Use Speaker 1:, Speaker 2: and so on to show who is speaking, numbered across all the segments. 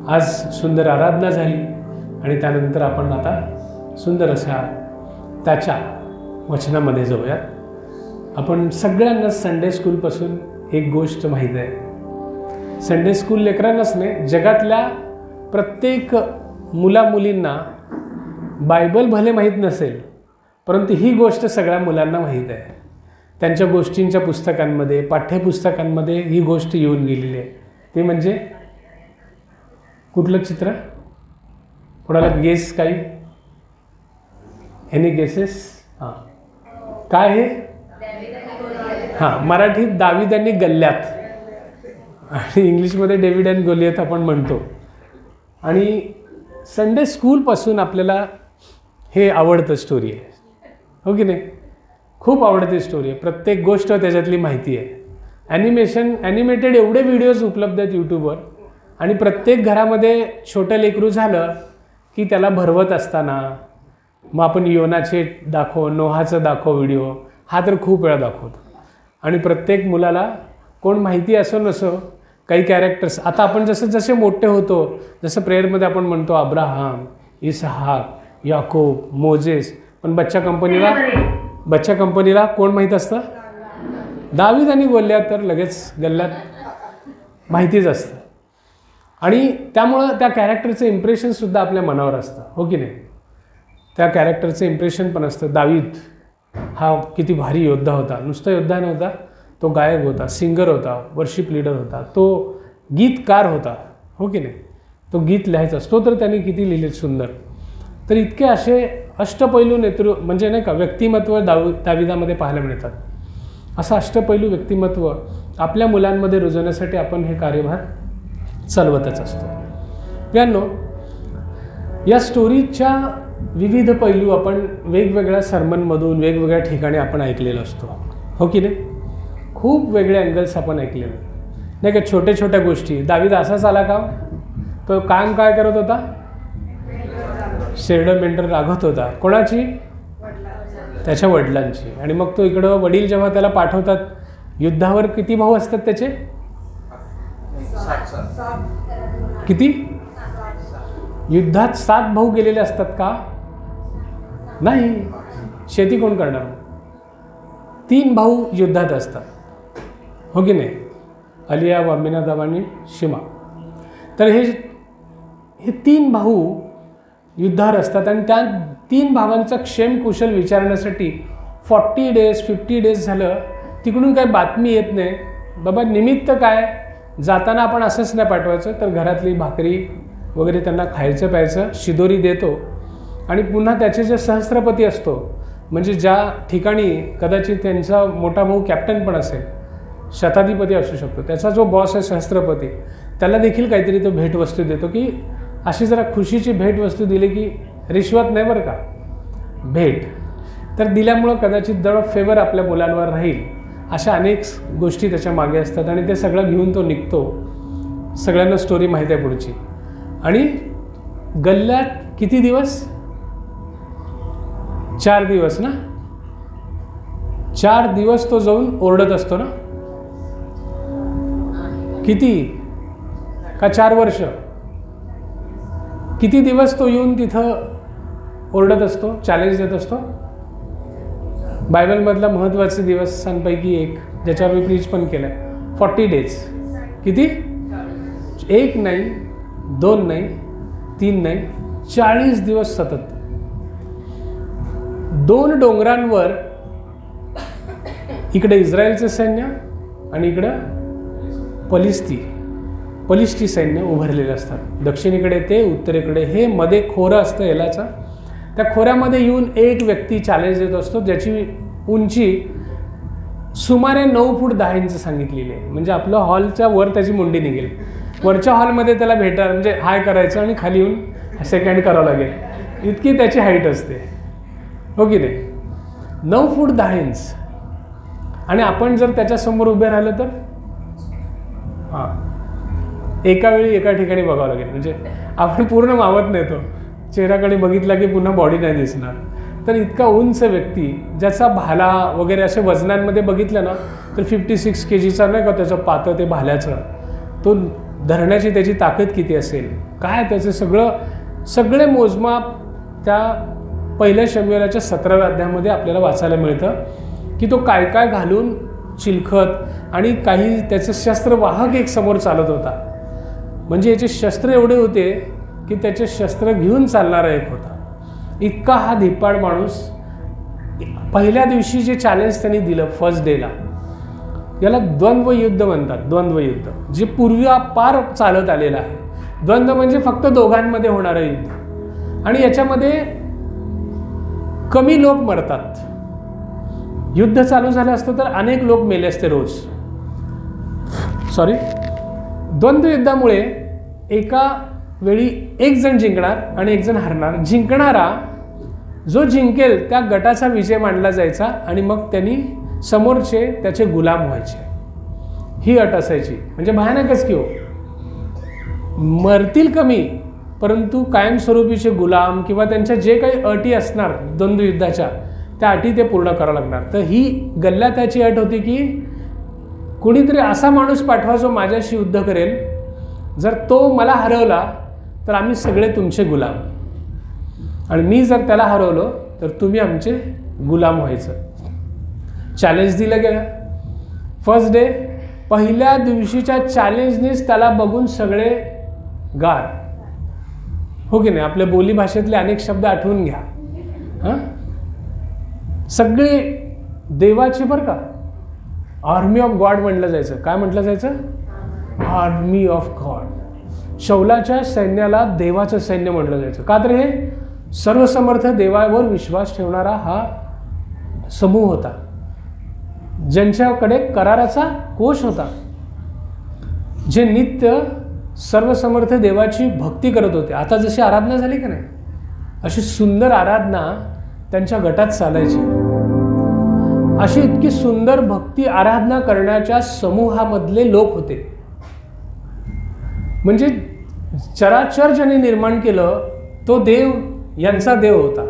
Speaker 1: आज सुंदर आराधना झाली आणि त्यानंतर आपण आता सुंदर अशा त्याच्या वचनामध्ये जाऊयात। आपण सगळ्यांना संडे स्कूलपासून एक गोष्ट माहीत आहे, संडे स्कूल लेकरांनाच नाही, जगातल्या प्रत्येक मुलामुलींना बायबल भले माहीत नसेल, परंतु ही गोष्ट सगळ्या मुलांना माहीत आहे। त्यांच्या गोष्टींच्या पुस्तकांमध्ये, पाठ्यपुस्तकांमध्ये ही गोष्ट येऊन गेलेली आहे। ते म्हणजे कुठलं चित्र? कोणाला गेस? काही एनी गेसेस? हां, काय हे? हां, मराठीत दावीद आणि गल्ल्यात आणि इंग्लिशमध्ये डेव्हिड अँड गोलियत आपण म्हणतो। आणि संडे स्कूलपासून आपल्याला हे आवडतं स्टोरी आहे, हो की नाही? खूप आवडती स्टोरी आहे, प्रत्येक गोष्ट त्याच्यातली माहिती आहे। ॲनिमेटेड एवढे व्हिडिओज उपलब्ध आहेत यूट्यूबवर, आणि प्रत्येक घरामध्ये छोटं लेकरू झालं की त्याला भरवत असताना मग आपण योनाचे दाखव, नोहाचं दाखव व्हिडिओ, हा तर खूप वेळा दाखवतो। आणि प्रत्येक मुलाला कोण माहिती असो नसो काही कॅरेक्टर्स, आता आपण जसं जसे मोठे होतो, जसं प्रेयरमध्ये आपण म्हणतो अब्राहम, इसहाक, याकूब, मोजेस, पण बच्चा कंपनीला कोण माहीत असतं? दावीद आणि गोलियत तर लगेच गल्ल्यात माहितीच असतं। आणि त्यामुळं त्या कॅरेक्टरचं इम्प्रेशनसुद्धा आपल्या मनावर असतं, हो की नाही? त्या कॅरेक्टरचं इम्प्रेशन पण असतं। दावीद हा किती भारी योद्धा होता, नुसता योद्धा नव्हता, तो गायक होता, सिंगर होता, वर्शिप लीडर होता, तो गीतकार होता, हो की नाही? तो गीत लिहायचा, स्तोत्र त्याने किती लिहिले सुंदर। तर इतके असे अष्टपैलू नेतृत्व म्हणजे नाही का व्यक्तिमत्व दाविदामध्ये पाहायला मिळतात। असं अष्टपैलू व्यक्तिमत्व आपल्या मुलांमध्ये रुजवण्यासाठी आपण हे कार्यभार चालवतच असतो। मित्रांनो, या स्टोरीच्या विविध पैलू आपण वेगवेगळ्या सर्मनमधून वेगवेगळ्या ठिकाणी आपण ऐकलेलं असतो, हो की नाही? खूप वेगळे अँगल्स आपण ऐकलेले नाही का? छोट्या छोट्या गोष्टी, दावीद असाच आला का? तो काम काय करत होता? शेरडं मेंढरं राखत होता। कोणाची? त्याच्या वडिलांची। आणि मग तो इकडं वडील जेव्हा त्याला पाठवतात युद्धावर, किती भाऊ असतात त्याचे? किती? युद्धात 7 भाऊ गेलेले असतात का? नाही। शेती कोण करणार? 3 भाऊ युद्धात असतात, हो की नाही? अलियाब, अम्मीनादाब आणि शिमा। तर हे 3 भाऊ युद्धावर असतात आणि त्या 3 भावांचा क्षेम कुशल विचारण्यासाठी 40 डेज 50 डेज झालं, तिकडून काही बातमी येत नाही। बाबा निमित्त काय? जाताना आपण असंच नाही पाठवायचं, तर घरातली भाकरी वगैरे त्यांना खायचं प्यायचं शिदोरी देतो। आणि पुन्हा त्याचे जे सहस्त्रपती असतो, म्हणजे ज्या ठिकाणी कदाचित त्यांचा मोठा भाऊ कॅप्टन पण असेल, शताधिपती असू शकतो, त्याचा जो बॉस आहे सहस्त्रपती, त्याला देखील काहीतरी तो भेटवस्तू देतो, की अशी जरा खुशीची भेटवस्तू दिली की रिश्वत नाही बरं का, भेट तर दिल्यामुळं कदाचित जरा फेवर आपल्या मुलांवर राहील, अशा अनेक गोष्टी त्याच्या मागे असतात। आणि ते सगळं घेऊन तो निघतो। सगळ्यांना स्टोरी माहीत आहे पुढची। आणि गल्ल्यात किती दिवस? 4 दिवस ना? 4 दिवस तो जाऊन ओरडत असतो ना? किती? का 4 वर्ष? किती दिवस तो येऊन तिथं ओरडत असतो, चॅलेंज देत असतो? बायबलमधला महत्त्वाचे दिवसांपैकी एक, ज्याच्यावर मी प्रीच पण केलं आहे, 40 डेज। किती? 1 नाही, 2 नाही, 3 नाही, 40 दिवस सतत 2 डोंगरांवर, इकडे इस्रायलचं सैन्य आणि इकडं पलिष्टी सैन्य उभारलेले असतात। दक्षिणेकडे ते, उत्तरेकडे हे, मध्ये खोरं असतं एलाचं। त्या खोऱ्यामध्ये येऊन एक व्यक्ती चॅलेंज देत असतो, ज्याची उंची सुमारे 9 फूट 10 इंच सांगितलेली आहे। म्हणजे आपलं हॉलच्या वर त्याची मुंडी निघेल। वरच्या हॉलमध्ये त्याला म्हणजे हाय करायचं आणि खाली येऊन सेकंड करावं लागेल, इतकी त्याची हाईट असते, हो की नाही? 9 फूट 10 इंच। आणि आपण जर त्याच्यासमोर उभे राहिलो तर हां, एका वेळी एका ठिकाणी बघावं लागेल, म्हणजे आपण पूर्ण मावत नाही, तो चेहऱ्याकडे बघितला की पुन्हा बॉडी नाही दिसणार। तर इतका उंच व्यक्ती, ज्याचा भाला वगैरे असे वजनांमध्ये बघितलं ना तर 56 kgचा नाही का त्याचं पातं ते भाल्याचं, तो धरण्याची त्याची ताकद किती असेल, काय त्याचं सगळे मोजमाप त्या पहिल्या शमूएलाच्या 17व्या अध्यायामध्ये आपल्याला वाचायला मिळतं की तो काय काय घालून चिलखत आणि काही त्याचं शस्त्रवाहक एक समोर चालत होता. म्हणजे याचे शस्त्र एवढे होते की त्याचे शस्त्र घेऊन चालणारा एक होता. इतका हा धिप्पाड माणूस. पहिल्या दिवशी जे चॅलेंज त्यांनी दिलं फर्स्ट डेला, याला द्वंद्व युद्ध म्हणतात. द्वंद्व युद्ध जे पूर्वापार चालत आलेलं आहे. द्वंद्व म्हणजे फक्त दोघांमध्ये होणारं युद्ध, आणि याच्यामध्ये कमी लोक मरतात. युद्ध चालू झालं असतं तर अनेक लोक मेले असते रोज. द्वंद्व युद्धामुळे एका वेळी एक जण जिंकणार आणि एक जण हरणार. जिंकणारा जो जिंकेल त्या गटाचा विजय मानला जायचा आणि मग त्यांनी समोरचे त्याचे गुलाम व्हायचे. ही अट असायची. म्हणजे भयानकच की हो, मरतील कमी परंतु कायमस्वरूपीचे गुलाम किंवा त्यांच्या जे काही अटी असणार द्वंद्व युद्धाच्या, त्या अटी ते पूर्ण करावं लागणार. तर ही गल्ल्या त्याची अट होती की कुणीतरी असा माणूस पाठवा जो माझ्याशी युद्ध करेल. जर तो मला हरवला तर आम्ही सगळे तुमचे गुलाम, आणि मी जर त्याला हरवलो तर तुम्ही आमचे गुलाम व्हायचं. चॅलेंज दिलं गेलं. फर्स्ट डे, पहिल्या दिवशीच्या चॅलेंजनेच त्याला बघून सगळे गार. हो की नाही? आपल्या बोलीभाषेतले अनेक शब्द आठवून घ्या. हां, सगळे देवाचे बरं का, आर्मी ऑफ गॉड म्हटलं जायचं. काय म्हटलं जायचं? Army of God. शौलाच्या सैन्याला देवाचं सैन्य म्हटलं जायचं. का तर हे सर्वसमर्थ देवावर विश्वास ठेवणारा हा समूह होता, ज्यांच्याकडे कराराचा कोश होता, जे नित्य सर्वसमर्थ देवाची भक्ती करत होते. आता जशी आराधना झाली का नाही, अशी सुंदर आराधना त्यांच्या गटात चालायची. अशी इतकी सुंदर भक्ती आराधना करण्याच्या समूहामधले लोक होते. म्हणजे चराचर ज्याने निर्माण केलं तो देव यांचा देव होता.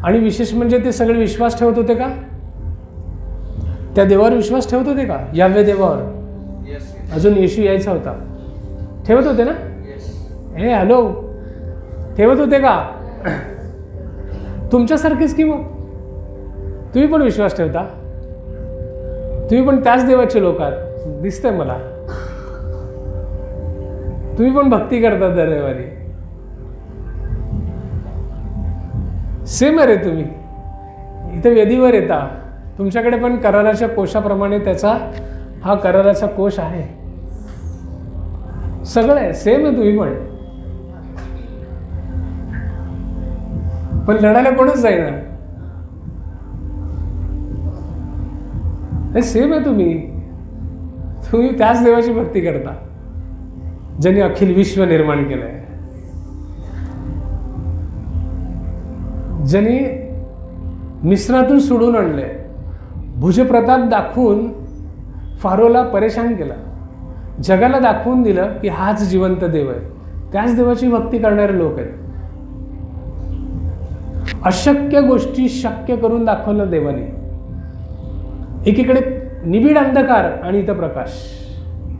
Speaker 1: आणि विशेष म्हणजे ते सगळे विश्वास ठेवत होते का? त्या देवावर विश्वास ठेवत होते का? यावे देवावर. अजून येशू यायचा होता. ठेवत होते ना? हे हॅलो, ठेवत होते का? तुमच्यासारखेच की मग तुम्ही पण विश्वास ठेवता. तुम्ही पण त्याच देवाचे लोक आहात दिसतंय मला. तुम्ही पण भक्ती करता दर रविवारी. सेम आहे रे तुम्ही. इथे वेदीवर येता, तुमच्याकडे पण कराराच्या कोशाप्रमाणे त्याचा हा कराराचा कोश आहे. सगळं आहे, सेम आहे तुम्ही पण लढायला कोणच जाईना. हे सेम आहे तुम्ही त्याच देवाची भक्ती करता ज्यांनी अखिल विश्व निर्माण केलंय, ज्यांनी मिस्रातून सोडून आणलंय, भुजप्रताप दाखवून फारोला परेशान केला, जगाला दाखवून दिलं की हाच जिवंत देव आहे. त्याच देवाची भक्ती करणारे लोक आहेत. अशक्य गोष्टी शक्य करून दाखवलं देवाने. एकीकडे निबिड अंधकार आणि इथं प्रकाश.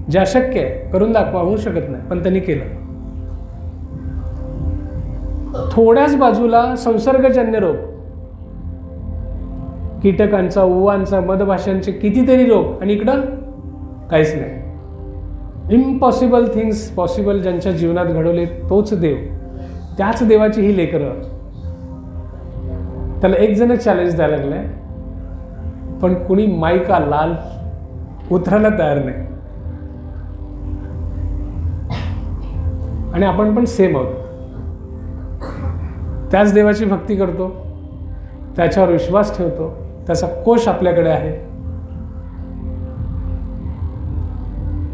Speaker 1: जे अशक्य आहे करून दाखवा, होऊ शकत नाही, पण त्यांनी केलं. थोड्याच बाजूला संसर्गजन्य रोग, कीटकांचा, उवांचा, मधमाशांचे कितीतरी रोग, आणि इकडं काहीच नाही. इम्पॉसिबल थिंग्स पॉसिबल ज्यांच्या जीवनात घडवले तोच देव, त्याच देवाची ही लेकरं. त्याला एक जण चॅलेंज द्यायला लागलाय, पण कुणी माईका लाल उतरायला तयार नाही. आणि आपण पण सेम आहोत. त्याच देवाची भक्ती करतो, त्याच्यावर विश्वास ठेवतो, त्याचा कोश आपल्याकडे आहे.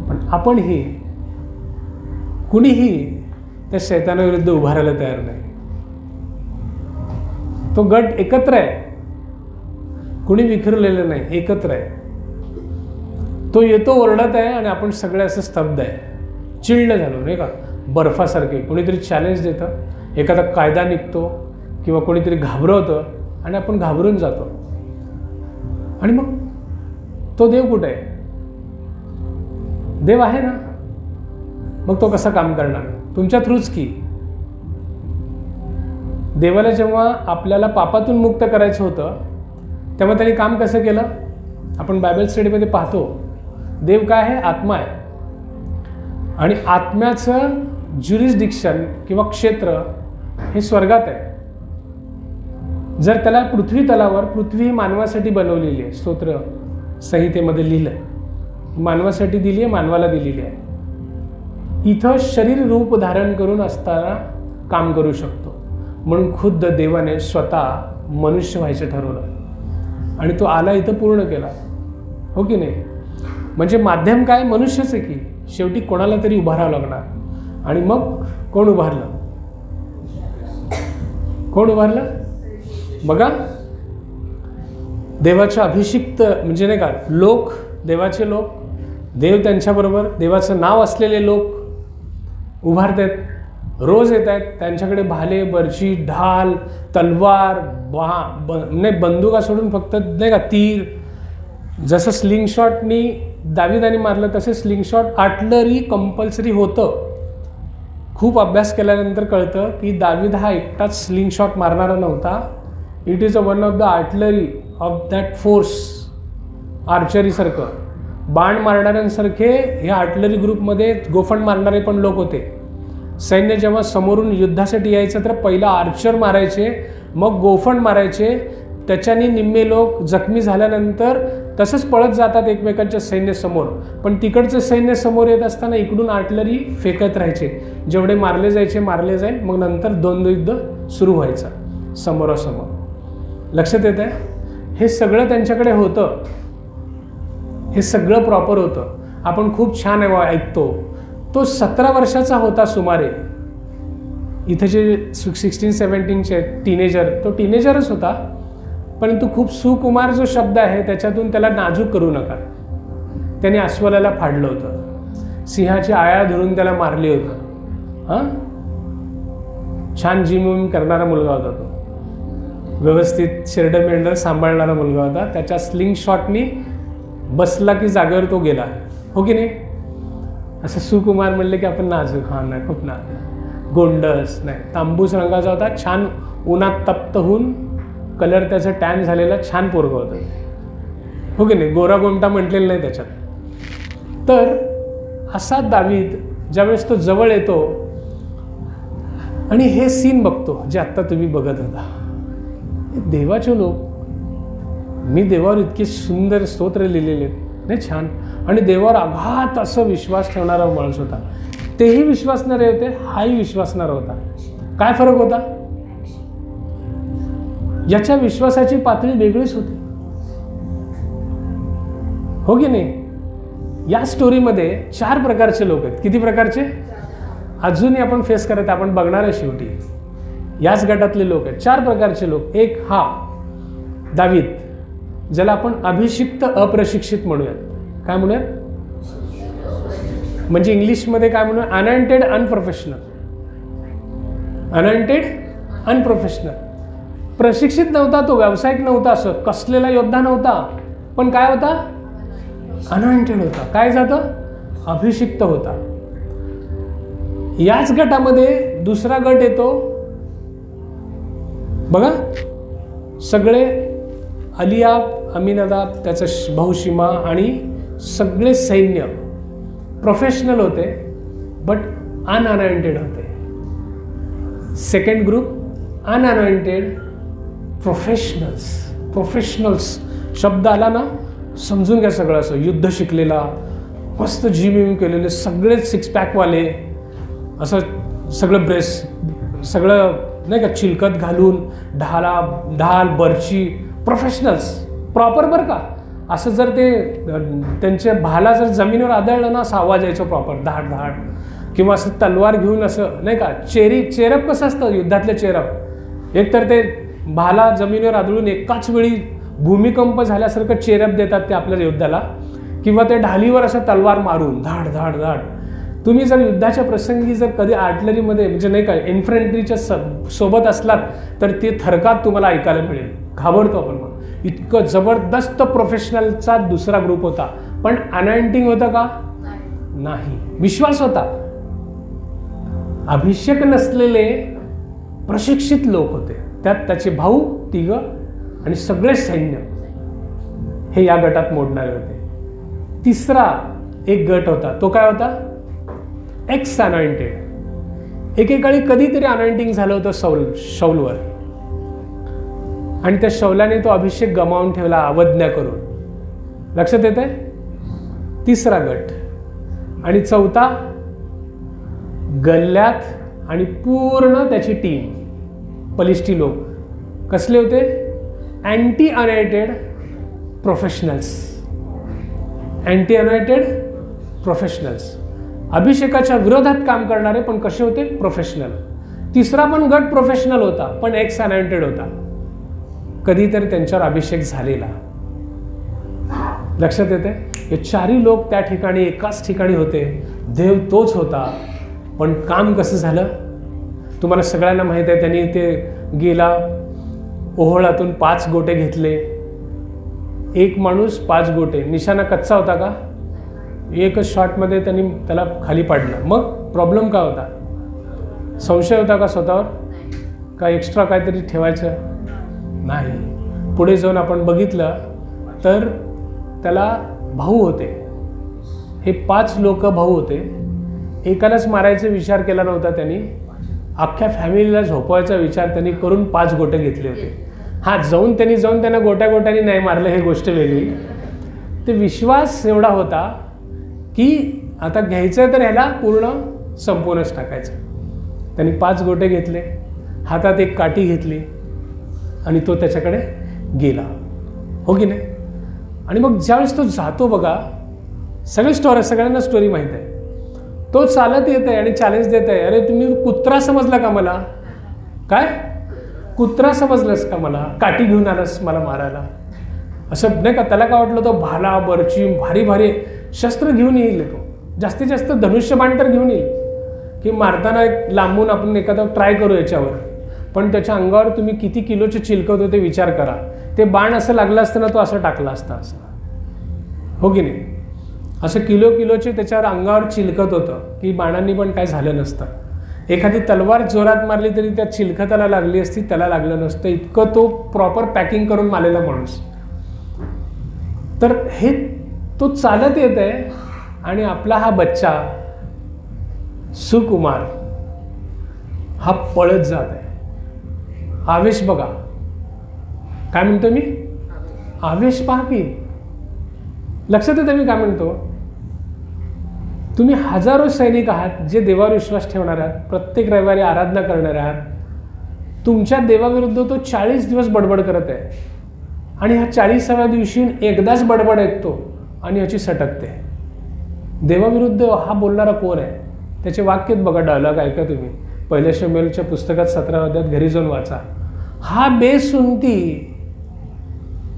Speaker 1: पण आपणही कुणीही त्या शैतानाविरुद्ध उभारायला तयार नाही. तो गट एकत्र आहे, कुणी विखरलेलं नाही, एकत्र आहे. तो येतो, ओरडत आहे, आणि आपण सगळे असं स्तब्ध आहे, चिल्ड झालो नाही का, बर्फासारखे. कोणीतरी चॅलेंज देतं, एखादा कायदा निघतो किंवा कोणीतरी घाबरवतं आणि आपण घाबरून जातो. आणि मग तो देव कुठे आहे? देव आहे ना, मग तो कसा काम करणार? तुमच्या थ्रूच की. देवाला जेव्हा आपल्याला पापातून मुक्त करायचं होतं तेव्हा त्यांनी काम कसं केलं? आपण बायबल स्टडीमध्ये पाहतो, देव काय आहे? आत्मा आहे. आणि आत्म्याचं ज्युरिस्डिक्शन किंवा क्षेत्र हे स्वर्गात आहे. जर त्याला पृथ्वी तलावर, पृथ्वी ही मानवासाठी बनवलेली आहे, स्तोत्र संहितेमध्ये लिहिलं आहे, मानवासाठी दिली आहे, मानवाला दिलेली आहे. इथं शरीर रूप धारण करून असताना काम करू शकतो. म्हणून खुद्द देवाने स्वतः मनुष्य व्हायचं ठरवलं आणि तो आला इथं पूर्ण केला. हो की नाही? म्हणजे माध्यम काय? मनुष्यच आहे की. शेवटी कोणाला तरी उभारावं लागणार. आणि मग कोण उभारलं? कोण उभारलं? बघा, देवाच्या अभिषिक्त म्हणजे नाही का लोक, देवाचे लोक, देव त्यांच्याबरोबर, देवाचं नाव असलेले लोक उभारत आहेत, रोज येत आहेत. त्यांच्याकडे भाले, बर्ची, ढाल, तलवार, नाही बंदुका सोडून फक्त नाही का तीर. जसं स्लिंग शॉटनी दाविदाने मारलं तसे स्लिंग शॉट आर्टलरी कंपल्सरी होतं. खूप अभ्यास केल्यानंतर कळतं की दावीद हा एकटाच स्लिंग शॉट मारणारा नव्हता. It is one of the artillery of that force. आर्चरीसारखं बाण मारणाऱ्यांसारखे ह्या आर्टलरी ग्रुपमध्ये गोफंड मारणारे पण लोक होते. सैन्य जेव्हा समोरून युद्धासाठी यायचं तर पहिला आर्चर मारायचे, मग गोफंड मारायचे. त्याच्याने निम्मे लोक जखमी झाल्यानंतर तसंच पळत जातात एकमेकांच्या सैन्यासमोर. पण तिकडचं सैन्य समोर येत असताना इकडून आर्टलरी फेकत राहायचे. जेवढे मारले जायचे मारले जाईल. मग नंतर द्वंद्व युद्ध सुरू व्हायचं समोरासमोर. लक्षात येत आहे? हे सगळं त्यांच्याकडे होतं. हे सगळं प्रॉपर होतं. आपण खूप छान ऐकतो. तो 17 वर्षाचा होता सुमारे. इथे जे 16-17चे टीनेजर, तो टीनेजरच होता. परंतु खूप सुकुमार जो शब्द आहे त्याच्यातून त्याला नाजूक करू नका. त्याने अस्वलाला फाडलं होतं, सिंहाची आया धरून त्याला मारली होतं. हां, छान जिम विम करणारा मुलगा होता तो, व्यवस्थित शेरडं मेंढर सांभाळणारा मुलगा होता. त्याच्या स्लिंग शॉटनी बसला की जागेवर तो गेला. हो की नाही? असं सुकुमार म्हणले की आपण नाजूक. हां नाही, खूप नाजूक, गोंडस नाही, तांबूस रंगाचा होता, छान उन्हात तप्त होऊन कलर त्याचं टॅन झालेला छान पोरगं होतं. हो की नाही? गोरा गोमटा म्हटलेलं नाही त्याच्यात. तर असा दावीद ज्यावेळेस तो जवळ येतो आणि हे सीन बघतो जे आत्ता तुम्ही बघत होता. देवाचे लोक, मी देवावर इतके सुंदर स्तोत्र लिहिलेले आहेत नाही, छान. आणि देवावर अघात असं विश्वास ठेवणारा माणूस होता. तेही विश्वासणारे होते, हाही विश्वासणारा होता. काय फरक होता? याच्या विश्वासाची पातळी वेगळीच होती. हो की नाही? या स्टोरीमध्ये 4 प्रकारचे लोक आहेत. किती प्रकारचे? अजूनही आपण फेस करत, आपण बघणार आहे शेवटी. याच गटातले लोक आहेत 4 प्रकारचे लोक. एक हा दावीद, ज्याला आपण अभिषिक्त अप्रशिक्षित म्हणूयात. काय म्हणूयात? म्हणजे इंग्लिशमध्ये काय म्हणूया? अनअनटेड अनप्रोफेशनल. अनअनटेड अनप्रोफेशनल. प्रशिक्षित नव्हता तो, व्यावसायिक नव्हता, असं कसलेला योद्धा नव्हता, पण काय होता? अनअनटेड होता. काय जातं? अभिषिक्त होता. याच गटामध्ये दुसरा गट येतो बघा. सगळे अलियाब, अमीनादाब, त्याचा भाऊ शिमा आणि सगळे सैन्य प्रोफेशनल होते, बट अनअनॉइंटेड होते. Second group unanointed professionals. Professionals शब्द आला ना, समजून घ्या सगळं असं युद्ध शिकलेला, मस्त जिम विम केलेले, सगळेच 6 पॅकवाले, असं सगळं सगळं नाही का चिलकत घालून, ढाल बर्ची, प्रोफेशनल्स प्रॉपर बरं का. असं जर ते त्यांच्या भाला जर जमिनीवर आदळलं ना, असा आवाज यायचा प्रॉपर, धाड धाड. किंवा असं तलवार घेऊन असं नाही का, चेरप कसं असतं युद्धातले चेरप, एकतर ते भाला जमिनीवर आदळून एकाच वेळी भूमिकंप झाल्यासारखं चेरप देतात ते आपल्या युद्धाला, किंवा ते ढालीवर असं तलवार मारून धाड धाड धाड. तुम्ही जर युद्धाच्या प्रसंगी जर कधी आर्टलरीमध्ये म्हणजे नाही का इन्फंट्रीच्या सोबत असलात तर ते थरकाप तुम्हाला ऐकायला मिळेल. घाबरतो आपण. मग इतकं जबरदस्त प्रोफेशनलचा दुसरा ग्रुप होता. पण अनॉइंटिंग होतं का? नाही. विश्वास होता, अभिषेक नसलेले प्रशिक्षित लोक होते, त्यात त्याचे भाऊ 3 आणि सगळे सैन्य हे या गटात मोडणारे होते. तिसरा एक गट होता, तो काय होता? X anointed. एकेकाळी कधीतरी अनॉइंटिंग झालं होतं शौलवर, आणि त्या शौलाने तो अभिषेक गमावून ठेवला अवज्ञा करून. लक्षात येत आहे? तिसरा गट. आणि चौथा गल्ल्यात आणि पूर्ण त्याची टीम बलिष्ठी लोक कसले होते? Anti anointed professionals. Anti anointed professionals, अभिषेकाच्या विरोधात काम करणारे पण कसे होते? प्रोफेशनल. तिसरा पण गट प्रोफेशनल होता पण एक्स अनॉइंटेड होता, कधीतरी त्यांच्यावर अभिषेक झालेला. लक्षात येते? हे 4ही लोक त्या ठिकाणी एकाच ठिकाणी होते, देव तोच होता, पण काम कसं झालं तुम्हाला सगळ्यांना माहीत आहे. त्यांनी ते गेला ओहळातून 5 गोटे घेतले, एक माणूस 5 गोटे. निशाणा कच्चा होता का? एकच शॉटमध्ये त्यांनी त्याला खाली पाडलं. मग प्रॉब्लेम काय होता? संशय होता का स्वतःवर? का एक्स्ट्रा काहीतरी ठेवायचं? नाही. पुढे जाऊन आपण बघितलं तर त्याला भाऊ होते, हे 5 लोक भाऊ होते. एकालाच मारायचा विचार केला नव्हता त्यांनी, अख्ख्या फॅमिलीला झोपवायचा विचार त्यांनी करून 5 गोटे घेतले होते. त्यांनी त्यांना गोट्याने नाही मारलं, हे गोष्ट वेगळी. ते विश्वास एवढा होता की आता घ्यायचं तर ह्याला पूर्ण संपूर्णच टाकायचं. त्यांनी 5 गोटे घेतले, हातात एक काठी घेतली आणि तो त्याच्याकडे गेला. हो की नाही? आणि मग ज्यावेळेस तो जातो बघा, सगळ्यांना स्टोरी माहीत आहे. तो चालत येत आहे आणि चॅलेंज देत आहे, अरे तुम्ही कुत्रा समजला का मला? काय कुत्रा समजलंस का मला? काठी घेऊन आलास मला मारायला? असं नाही का? त्याला काय वाटलं, तो भाला बर्ची भारी भारी शस्त्र घेऊन येईल, तो जास्तीत जास्त धनुष्यबाण तर घेऊन येईल की मारताना एक लांबून आपण एखादा ट्राय करू याच्यावर. पण त्याच्या अंगावर तुम्ही किती किलोचे चिलकत होते विचार करा. ते बाण असं लागलं असतं ना, तो असं टाकला असता असं. हो की नाही? असं किलोचे त्याच्यावर अंगावर चिलकत होतं की बाणांनी पण काय झालं नसतं. एखादी तलवार जोरात मारली तरी त्या चिलखताला लागली असती, त्याला लागलं नसतं. इतकं तो प्रॉपर पॅकिंग करून मारलेला माणूस. तर हे तो चालत येत आहे आणि आपला हा बच्चा सुकुमार हा पळत जात आहे. आवेश बघा, काय म्हणतो मी? आवेश पहा की. लक्षात येतं मी काय म्हणतो? तुम्ही हजारो सैनिक आहात जे देवावर विश्वास ठेवणार आहात, प्रत्येक रविवारी आराधना करणार आहात. तुमच्या देवाविरुद्ध तो 40 दिवस बडबड करत आहे आणि ह्या 40व्या दिवशी एकदाच बडबड ऐकतो आणि ह्याची सटकते. देवाविरुद्ध हा बोलणारा कोण आहे? त्याचे वाक्यात बघा, डायलॉग ऐका तुम्ही. 1 शमूएलच्या पुस्तकात 17व्या अध्यायात घरी जाऊन वाचा. हा बेसुंती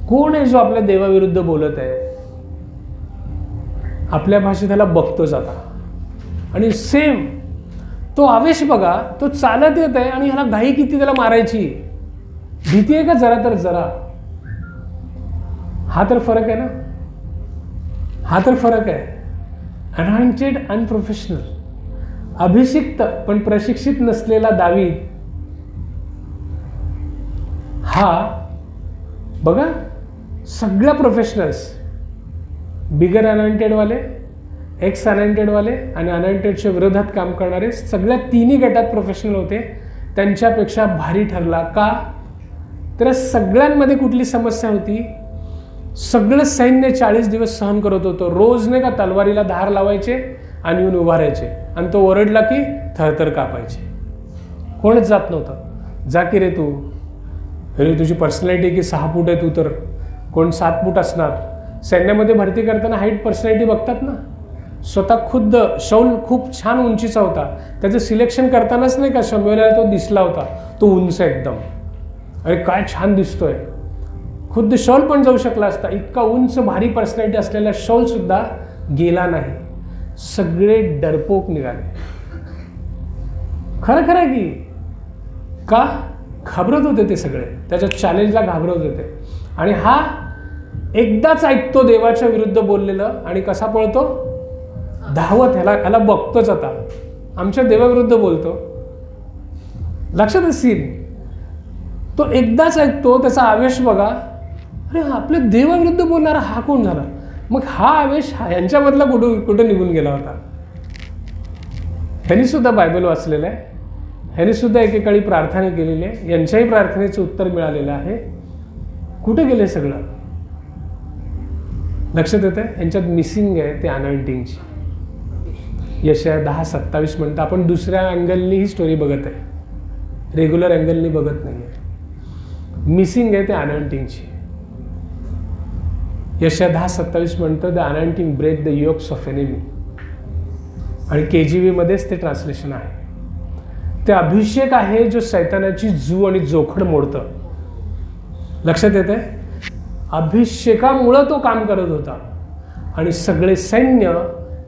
Speaker 1: कोण आहे जो आपल्या देवाविरुद्ध बोलत आहे? आपल्या भाषेत त्याला बघतो जाता. आणि सेम तो आवेश बघा, तो चालत येत आहे आणि ह्याला घाई किती त्याला मारायची भीती आहे का? जरा तर जरा. हा तर फरक आहे ना, हा तर फरक आहे. अनॉइंटेड अनप्रोफेशनल, अभिषिक्त पण प्रशिक्षित नसलेला दावीद हा बघा, सगळ्या प्रोफेशनल्स, बिगर अनॉइंटेडवाले, एक्स अनॉइंटेडवाले आणि अनॉइंटेडच्या विरोधात काम करणारे सगळ्या 3ही गटात प्रोफेशनल होते. त्यांच्यापेक्षा भारी ठरला का? तर सगळ्यांमध्ये कुठली समस्या होती? सगळं सैन्य 40 दिवस सहन करत होतं. रोज नाही का तलवारीला धार लावायचे आणि येऊन उभारायचे आणि तो ओरडला की थरथर कापायचे. कोणच जात नव्हतं. जा की रे तू, अरे तुझी पर्सनॅलिटी की 6 फूट आहे, तू तर कोण 7 फूट असणार. सैन्यामध्ये भरती करताना हाईट पर्सनॅलिटी बघतात ना. स्वतः खुद्द शौल खूप छान उंचीचा होता, त्याचं सिलेक्शन करतानाच नाही का शमूएलला तो दिसला होता, तो उंच एकदम, अरे काय छान दिसतोय. खुद्द शौल पण जाऊ शकला असता. इतका उंच भारी पर्सनॅलिटी असलेला शौल सुद्धा गेला नाही. सगळे डरपोक निघाले. खरं खरं की का? घाबरत होते ते सगळे, त्याच्या चॅलेंजला घाबरत होते. आणि हा एकदाच ऐकतो देवाच्या विरुद्ध बोललेलं आणि कसा पळतो? धावत. ह्याला बघतोच आता आमच्या देवाविरुद्ध बोलतो. लक्षात सीन तो एकदाच ऐकतो, त्याचा आवेश बघा, अरे आपल्या देवाविरुद्ध बोलणारा हा कोण झाला. मग हा आवेश यांच्यामधला कुठं निघून गेला होता. ह्यांनी सुद्धा बायबल वाचलेलं आहे, ह्यांनी सुद्धा एकेकाळी प्रार्थना केलेली आहे, यांच्याही प्रार्थनेचं उत्तर मिळालेलं आहे. कुठे गेले सगळं. लक्षात येतं यांच्यात मिसिंग आहे ते अनॉइंटिंगची. यशाया 10:27 म्हणतं. आपण दुसऱ्या अँगलनी ही स्टोरी बघत आहे, रेग्युलर अँगलनी बघत नाही आहे. मिसिंग आहे ते अनॉइंटिंगची. यशाया 10:27 म्हणतं, the anointing break the yokes of enemy. आणि KJV मध्येच ते ट्रान्सलेशन आहे. ते अभिषेक आहे जो सैतानाची जू आणि जोखड मोडतं. लक्षात येत आहे. अभिषेकामुळं तो काम करत होता. आणि सगळे सैन्य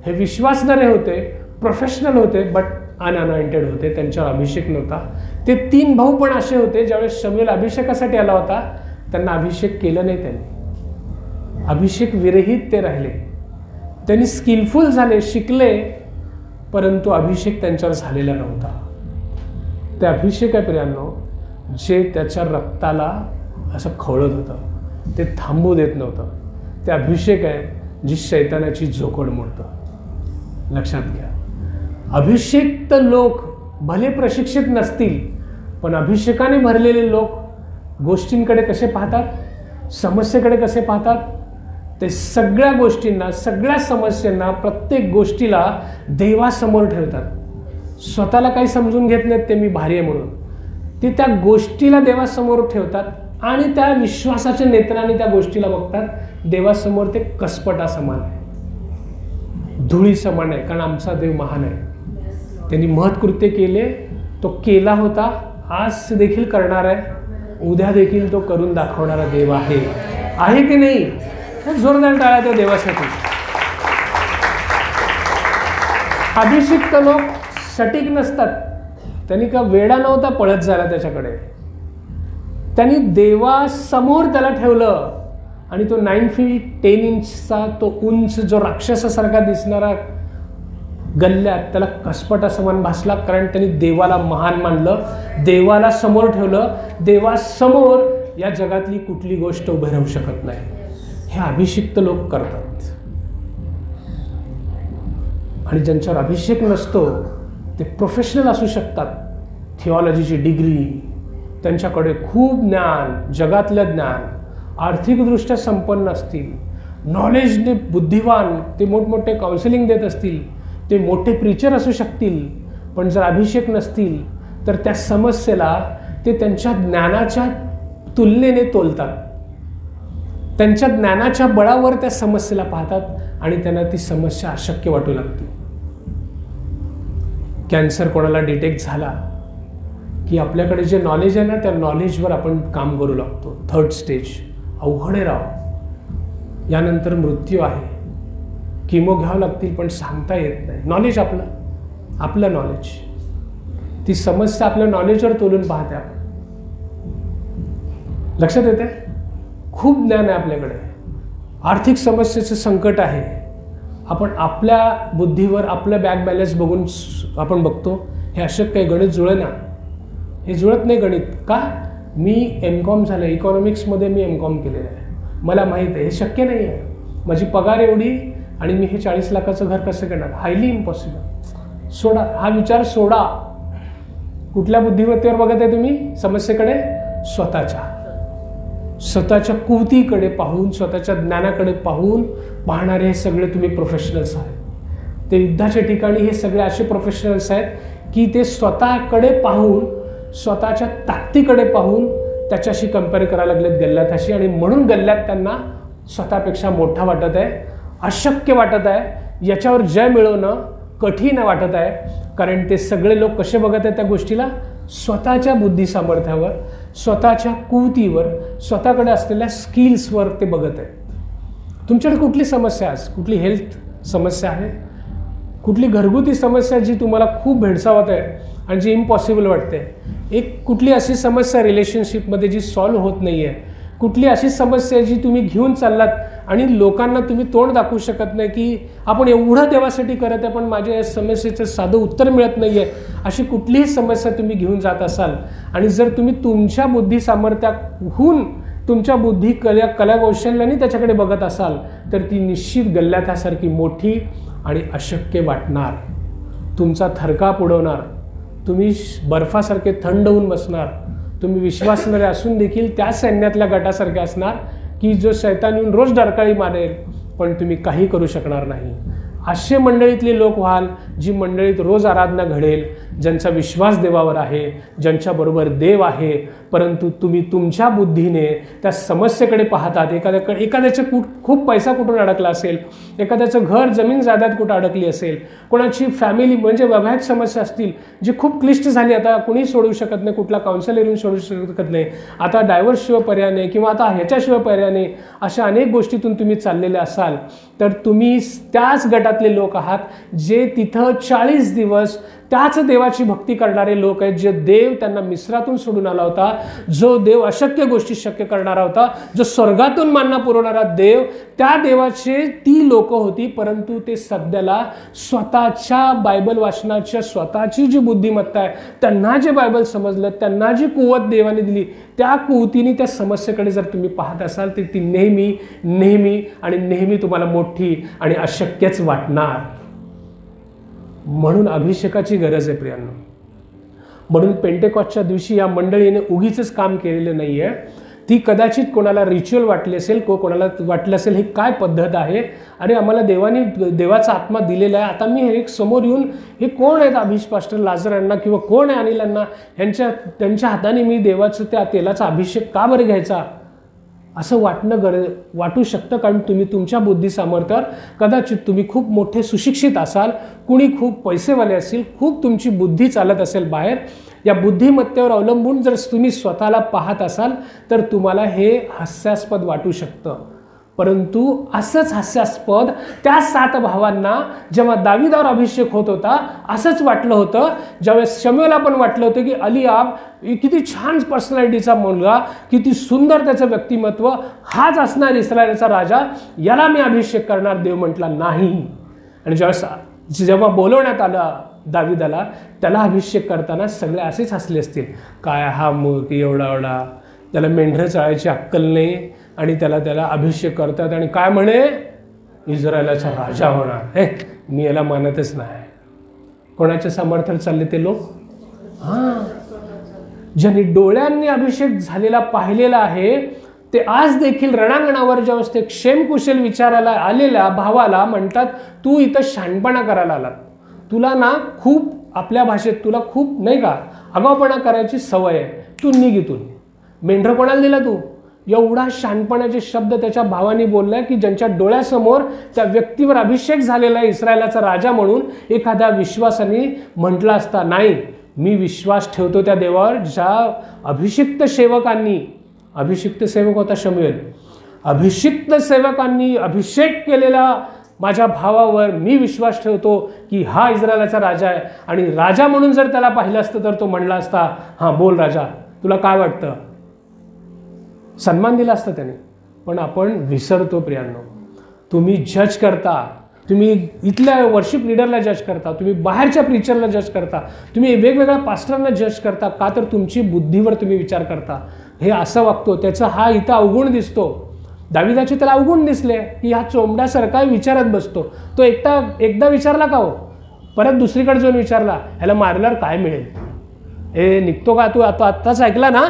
Speaker 1: हे विश्वासणारे होते, प्रोफेशनल होते, बट अनअनॉइंटेड होते, त्यांच्यावर अभिषेक नव्हता. ते 3 भाऊ पण असे होते, ज्यावेळेस शमूएल अभिषेकासाठी आला होता त्यांना अभिषेक केलं नाही. त्यांनी अभिषेक विरहित ते राहिले. त्यांनी स्किलफुल झाले, शिकले, परंतु अभिषेक त्यांच्यावर झालेला नव्हता. ते अभिषेक आहे प्रियांनो, जे त्याच्या रक्ताला असं खवळत होतं, ते थांबू देत नव्हतं. ते अभिषेक आहे जी शैतानाची जोखड मोडतं. लक्षात घ्या. अभिषेक लोक भले प्रशिक्षित नसतील, पण अभिषेकाने भरलेले लोक गोष्टींकडे कसे पाहतात, समस्येकडे कसे पाहतात, ते सगळ्या गोष्टींना, सगळ्या समस्यांना, प्रत्येक गोष्टीला देवासमोर ठेवतात. स्वतःला काही समजून घेत नाहीत ते मी भारी आहे म्हणून. ते त्या गोष्टीला देवासमोर ठेवतात आणि त्या विश्वासाच्या नेत्राने त्या गोष्टीला बघतात. देवासमोर ते कसपटा समान आहे, धुळी समान आहे, कारण आमचा देव महान आहे. त्यांनी महत्कृत्य केले, तो केला होता, आज देखील करणार आहे, उद्या देखील तो करून दाखवणारा देव आहे की नाही. जोरदार टाळ्या त्या देवासाठी. अभिषिक्त लोक सटीक नसतात. त्यांनी का वेडा नव्हता पळत झाला त्याच्याकडे. त्यांनी देवासमोर त्याला ठेवलं आणि तो 9 फीट 10 इंचचा तो उंच जो राक्षसासारखा दिसणारा गल्ल्यात त्याला कसपटा समान भासला, कारण त्यांनी देवाला महान मानलं, देवाला समोर ठेवलं. देवासमोर या जगातली कुठली गोष्ट उभी राहू शकत नाही. हे अभिषिक्त लोक करतात. आणि ज्यांच्यावर अभिषेक नसतो ते प्रोफेशनल असू शकतात, थिओलॉजीची डिग्री, त्यांच्याकडे खूप ज्ञान, जगातलं ज्ञान, आर्थिकदृष्ट्या संपन्न असतील, नॉलेजने बुद्धिवान, ते मोठमोठे काउन्सिलिंग देत असतील, ते मोठे प्रीचर असू शकतील, पण जर अभिषेक नसतील तर त्या समस्येला ते त्यांच्या ज्ञानाच्या तुलनेने तोलतात. त्यांच्या ज्ञानाच्या बळावर त्या समस्येला पाहतात आणि त्यांना ती समस्या अशक्य वाटू लागते. कॅन्सर कोणाला डिटेक्ट झाला की आपल्याकडे जे नॉलेज आहे ना, त्या नॉलेजवर आपण काम करू लागतो. 3rd स्टेज अवघड आहे राव. यानंतर मृत्यू आहे, किमो घ्यावं लागतील, पण सांगता येत नाही. नॉलेज आपलं नॉलेज, ती समस्या आपल्या नॉलेजवर तोलून पाहते आपण. लक्षात येते. खूप ज्ञान आहे आपल्याकडे, आर्थिक समस्येचं संकट आहे, आपण आपल्या बुद्धीवर आपलं बँक बॅलन्स बघून आपण बघतो हे अशक्य आहे, गणित जुळेना, हे जुळत नाही गणित. का? मी MCOM झालं, इकॉनॉमिक्समध्ये मी MCOM केलेलं आहे, मला माहीत आहे हे शक्य नाही आहे. माझी पगार एवढी आणि मी हे 40 लाखाचं घर कसं करणार, हायली इम्पॉसिबल. सोडा हा विचार, सोडा. कुठल्या बुद्धिमत्तेवर बघत आहे तुम्ही समस्येकडे? स्वतःच्या कुवतीकडे पाहून, स्वतःच्या ज्ञानाकडे पाहून पाहणारे हे सगळे तुम्ही प्रोफेशनल्स आहेत. ते युद्धाच्या ठिकाणी हे सगळे असे प्रोफेशनल्स आहेत की ते स्वतःकडे पाहून, स्वतःच्या ताकदीकडे पाहून त्याच्याशी कंपेअर करायला लागलेत गल्ल्याताशी, आणि म्हणून गल्ल्यात त्यांना स्वतःपेक्षा मोठा वाटत आहे, अशक्य वाटत आहे, याच्यावर जय मिळवणं कठीण वाटत आहे. कारण ते सगळे लोक कसे बघत आहेत त्या गोष्टीला? स्वतःच्या बुद्धी सामर्थ्यावर, स्वतःच्या कुवतीवर, स्वतःकडे असलेल्या स्किल्सवर ते बघत आहेत. तुमच्याकडे कुठली समस्या आहे? कुठली हेल्थ समस्या आहे? कुठली घरगुती समस्या जी तुम्हाला खूप भेडसावत आहे आणि जी इम्पॉसिबल वाटते? एक कुठली अशी समस्या रिलेशनशिपमध्ये जी सॉल्व्ह होत नाही आहे? कुठली अशी समस्या जी तुम्ही घेऊन चाललात आणि लोकांना तुम्ही तोंड दाखवू शकत नाही की आपण एवढं देवासाठी करत आहे पण माझ्या या समस्येचं साधं उत्तर मिळत नाही आहे, अशी कुठलीही समस्या तुम्ही घेऊन जात असाल आणि जर तुम्ही तुमच्या बुद्धी सामर्थ्याहून तुमच्या बुद्धी कलाकौशल्याने त्याच्याकडे बघत असाल तर ती निश्चित गल्ल्याथासारखी मोठी आणि अशक्य वाटणार, तुमचा थरकाप उडवणार, तुम्ही बर्फासारखे थंड होऊन बसणार, तुम्ही विश्वासणारे असून देखील त्या सैन्यातल्या गटासारखे असणार की जो शैतान येऊन रोज डरकाळी मारेल पण तुम्ही काही करू शकणार नाही. असे मंडळीतले लोक व्हाल जी मंडळीत रोज आराधना घडेल, ज्यांचा विश्वास देवावर आहे, ज्यांच्याबरोबर देव आहे, परंतु तुम्ही तुमच्या बुद्धीने त्या समस्येकडे पाहतात. एखाद्याचं खूप पैसा कुठून अडकला असेल, एखाद्याचं घर जमीन जायदाद कुठं अडकली असेल, कोणाची फॅमिली म्हणजे वैवाहिक समस्या असतील जी खूप क्लिष्ट झाली, आता कोणी सोडवू शकत नाही, कुठला काउन्सिलर येऊन सोडवू शकत नाही, आता डायव्हर्सशिवाय पर्याय नाही किंवा आता ह्याच्याशिवाय पर्याय नाही, अशा अनेक गोष्टीतून तुम्ही चाललेले असाल तर तुम्ही त्याच गटातले लोक आहात जे तिथं 40 दिवस त्याच देवाची भक्ती करणारे लोक आहेत, जे देव त्यांना मिस्रातून सोडून आला होता, जो देव अशक्य गोष्टी शक्य करणारा होता, जो स्वर्गातून मान्ना पुरवणारा देव, त्या देवाचे ती लोक होती. परंतु ते सध्याला स्वतःच्या बायबल वाचनाच्या स्वतःची जी बुद्धिमत्ता आहे, त्यांना जे बायबल समजलं, त्यांना जी कुवत देवाने दिली, त्या कुवतीने त्या समस्येकडे जर तुम्ही पाहत असाल तर ती नेहमी नेहमी आणि नेहमी तुम्हाला मोठी आणि अशक्यच वाटणार. म्हणून अभिषेकाची गरज आहे प्रियांनो. म्हणून पेंटेकॉस्टच्या दिवशी या मंडळीने उगीचच काम केलेलं नाही आहे. ती कदाचित कोणाला रिच्युअल वाटली असेल, कोणाला वाटलं असेल ही काय पद्धत आहे, अरे आम्हाला देवाने देवाचा आत्मा दिलेला आहे, आता मी हे समोर येऊन हे कोण आहेत पास्टर लाजर यांना किंवा कोण आहे अनिल यांना, त्यांच्या हाताने मी देवाचं त्या तेलाचा अभिषेक का बरं घ्यायचा, असं वाटू शकतं. कारण तुम्ही तुमच्या बुद्धी सामर्थ्यावर कदाचित तुम्ही खूप मोठे सुशिक्षित असाल, कुणी खूप पैसेवाले असेल, खूप तुमची बुद्धी चालत असेल बाहेर, या बुद्धिमत्तेवर अवलंबून जर तुम्ही स्वतःला पाहत असाल तर तुम्हाला हे हास्यास्पद वाटू शकतं. परंतु असंच हास्यास्पद त्या 7 भावांना जेव्हा दाविदावर अभिषेक होत होता असंच वाटलं होतं, ज्यावेळेस शमूएलला पण वाटलं होतं की अलियाब किती छान पर्सनॅलिटीचा मुलगा, किती सुंदर त्याचं व्यक्तिमत्व, हाच असणार इस्रायलचा राजा, याला मी अभिषेक करणार. देव म्हटला नाही. आणि जेव्हा बोलवण्यात आलं दाविदाला, त्याला अभिषेक करताना सगळे असेच हसले असतील, काय हा मूर्ख एवढा, त्याला मेंढरं चाळायची अक्कल नाही आणि त्याला अभिषेक करतात आणि काय म्हणे इस्रायलाचा राजा होणार. हे मी याला मानतच नाही. कोणाच्या समर्थन चालले ते लोक? ज्यांनी डोळ्यांनी अभिषेक झालेला पाहिलेला आहे ते आज देखील रणांगणावर ज्यावेळेस ते क्षेमकुशल विचारायला आलेल्या भावाला म्हणतात, तू इथं शहाणपणा करायला आलात, तुला ना खूप आपल्या भाषेत तुला खूप नाही का आगाऊपणा करायची सवय आहे, तू निघ इथून. मेंढरं कोणाला दिला तू? एवढा शहाणपणाचे शब्द त्याच्या भावाने बोललाय की ज्यांच्या डोळ्यासमोर त्या व्यक्तीवर अभिषेक झालेला आहे इस्रायलाचा राजा म्हणून एखाद्या विश्वासाने म्हटला असता, नाही मी विश्वास ठेवतो त्या देवावर ज्या अभिषिक्त सेवकांनी, अभिषिक्त सेवक होता शमूएल, अभिषिक्त सेवकांनी अभिषेक केलेला माझ्या भावावर मी विश्वास ठेवतो की हा इस्रायलाचा राजा आहे. आणि राजा म्हणून जर त्याला पाहिलं असतं तर तो म्हणला असता, हां बोल राजा, तुला काय वाटतं, सन्मान दिला असता त्याने. पण आपण विसरतो प्रियांनो. तुम्ही जज करता, तुम्ही इथल्या वर्शिप लीडरला जज करता, तुम्ही बाहेरच्या प्रीचरला जज करता, तुम्ही वेगवेगळ्या पास्टरांना जज करता, का तर तुमची बुद्धीवर तुम्ही विचार करता, हे असं वागतो, त्याचा हा इथं अवगुण दिसतो. दाविदाचे त्याला अवगुण दिसले की हा चोंबड्यासारखा विचारत बसतो. तो एकदा विचारला का हो, परत दुसरीकडे जाऊन विचारला, ह्याला मारल्यावर काय मिळेल, हे निघतो का तू, आत्ताच ऐकला ना,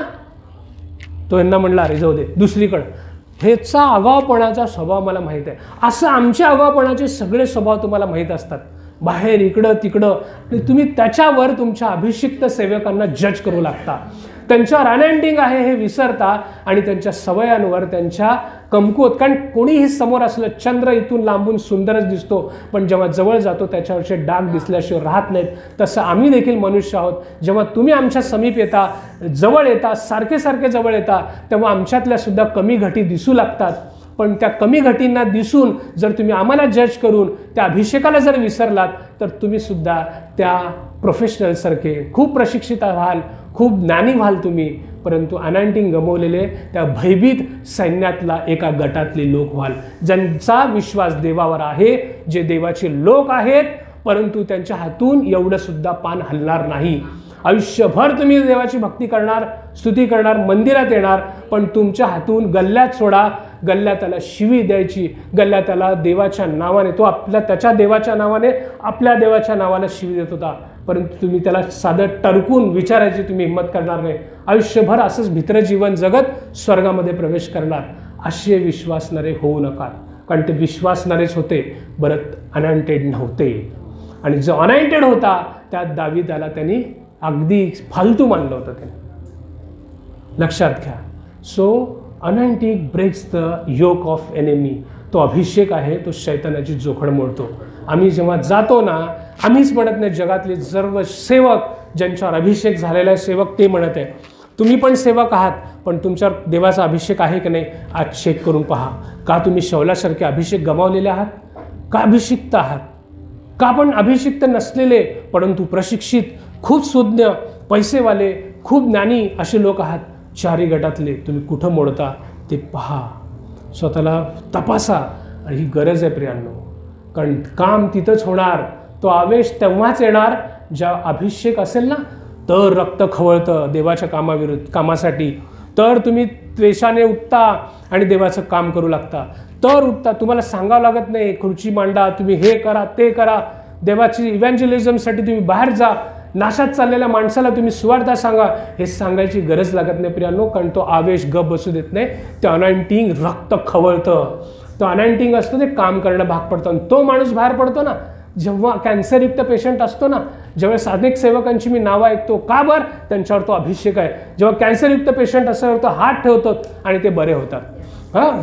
Speaker 1: तो यांना म्हणला अरे जाऊ दे दुसरीकडं. ह्याचा आगाऊपणाचा स्वभाव मला माहीत आहे. असं आमचे आगाऊपणाचे सगळे स्वभाव तुम्हाला माहीत असतात, बाहेर इकडं तिकडं. तुम्ही त्याच्यावर तुमच्या अभिषिक्त सेवकांना जज करू लागता, त्यांच्यावर अनएंडिंग आहे हे विसरता आणि त्यांच्या सवयांवर, त्यांच्या कमकुवत, कारण कोणीही समोर असलं, चंद्र इथून लांबून सुंदरच दिसतो पण जेव्हा जवळ जातो त्याच्यावरचे डाग दिसल्याशिवाय राहत नाहीत. तसं आम्ही देखील मनुष्य आहोत. जेव्हा तुम्ही आमच्या समीप येता, जवळ येता, सारखे जवळ येता, तेव्हा आमच्यातल्या सुद्धा कमी घटी दिसू लागतात. पण त्या कमी घटींना दिसून जर तुम्ही आम्हाला जज करून त्या अभिषेकाला जर विसरलात तर तुम्ही सुद्धा त्या प्रोफेशनलसारखे खूप प्रशिक्षित व्हाल, खूप ज्ञानी व्हाल तुम्ही, परंतु अनाइंटिंग गमवलेले त्या भयभीत सैन्यातला एका गटातले लोक व्हाल, ज्यांचा विश्वास देवावर आहे, जे देवाचे लोक आहेत, परंतु त्यांच्या हातून एवढं सुद्धा पान हलणार नाही. आयुष्यभर तुम्ही देवाची भक्ती करणार, स्तुती करणार, मंदिरात येणार, पण तुमच्या हातून गल्ल्यात सोडा, गल्ल्यात त्याला शिवी द्यायची, गल्ल्यात त्याला देवाच्या नावाने, तो त्याच्या देवाच्या नावाने आपल्या देवाच्या नावाला शिवी देत होता, परंतु तुम्ही त्याला साधं टरकून विचारायची तुम्ही हिंमत करणार नाही. आयुष्यभर असंच भित्र जीवन जगत स्वर्गामध्ये प्रवेश करणार. असे विश्वासणारे होऊ नका, कारण ते विश्वासणारेच होते, बरं अनअनाइंटेड नव्हते. आणि जो अनअनाइंटेड होता त्यात दावीदाला त्यांनी अगदी फालतू मानलं होतं त्याने. लक्षात घ्या. So unanointing breaks the yoke of enemy. तो अभिषेक आहे, तो शैतानाची जोखड मोडतो. आम्ही जेव्हा जातो ना, आम्हीच म्हणत नाही, जगातले सर्व सेवक ज्यांच्यावर अभिषेक झालेला आहे सेवक ते म्हणत आहे. तुम्ही पण सेवक आहात, पण तुमच्यावर देवाचा अभिषेक आहे की नाही आज चेक करून पहा. का तुम्ही शौलासारखे अभिषेक गमावलेले आहात? का अभिषिक्त आहात? का पण अभिषिक्त नसलेले परंतु प्रशिक्षित, खूप सुज्ञ, पैसेवाले, खूप ज्ञानी असे लोक आहात? चारी गटातले तुम्ही कुठं मोडता ते पहा, स्वतःला तपासा. आणि ही गरज आहे प्रियांनो, कारण काम तिथंच होणार. तो आवेश तेव्हाच येणार ज्या अभिषेक असेल ना, तर रक्त खवळतं देवाच्या कामासाठी, तर तुम्ही द्वेषाने उठता आणि देवाचं काम करू लागता, तर उठता. तुम्हाला सांगावं लागत नाही खुर्ची मांडा, तुम्ही हे करा ते करा, देवाची इव्हँजलिझमसाठी तुम्ही बाहेर जा, नाशात चाललेल्या माणसाला तुम्ही सुवार्ता सांगा, हे सांगायची गरज लागत नाही प्रियांनो, कारण तो आवेश गप बसू देत नाही. ते अनॉइंटिंग रक्त खवळतं, तो अनॉइंटिंग असतं, ते काम करणं भाग पडतं. आणि तो माणूस बाहेर पडतो ना जेव्हा कॅन्सरयुक्त पेशंट असतो ना, ज्यावेळेस अनेक सेवकांची मी नावं ऐकतो, का बरं? त्यांच्यावर तो अभिषेक आहे. जेव्हा कॅन्सरयुक्त पेशंट असं तो हात ठेवतात आणि ते बरे होतात.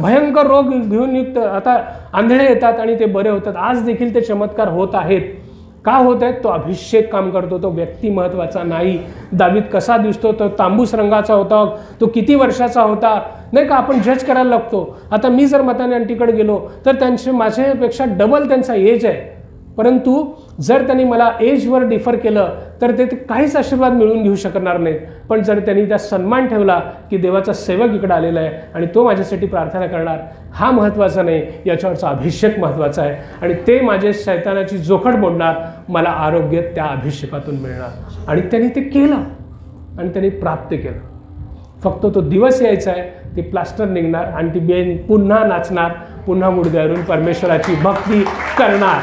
Speaker 1: भयंकर रोग घेऊन युक्त आता आंधळे येतात आणि ते बरे होतात. आज देखील ते चमत्कार होत आहेत. का होत आहेत? तो अभिषेक काम करतो. तो व्यक्ती महत्त्वाचा नाही. दावीद कसा दिसतो, तो तांबूस रंगाचा होता, तो किती वर्षाचा होता, नाही का आपण जज करायला लागतो. आता मी जर मताने आंटीकडे गेलो तर त्यांचे माझ्यापेक्षा डबल त्यांचा एज आहे, परंतु जर त्यांनी मला एजवर डिफर केलं तर ते काहीच आशीर्वाद मिळवून घेऊ शकणार नाहीत. पण जर त्यांनी त्या सन्मान ठेवला की देवाचा सेवक इकडे आलेला आहे आणि तो माझ्यासाठी प्रार्थना करणार, हा महत्त्वाचा नाही, याच्यावरचा अभिषेक महत्त्वाचा आहे. आणि ते माझे शैतानाची जोखड मोडणार, मला आरोग्य त्या अभिषेकातून मिळणार. आणि त्यांनी ते केलं आणि त्यांनी प्राप्त केलं. फक्त तो दिवस यायचा आहे, ते प्लास्टर निघणार आणि ती बेन पुन्हा नाचणार, पुन्हा गुडघ्यावरून परमेश्वराची भक्ती करणार.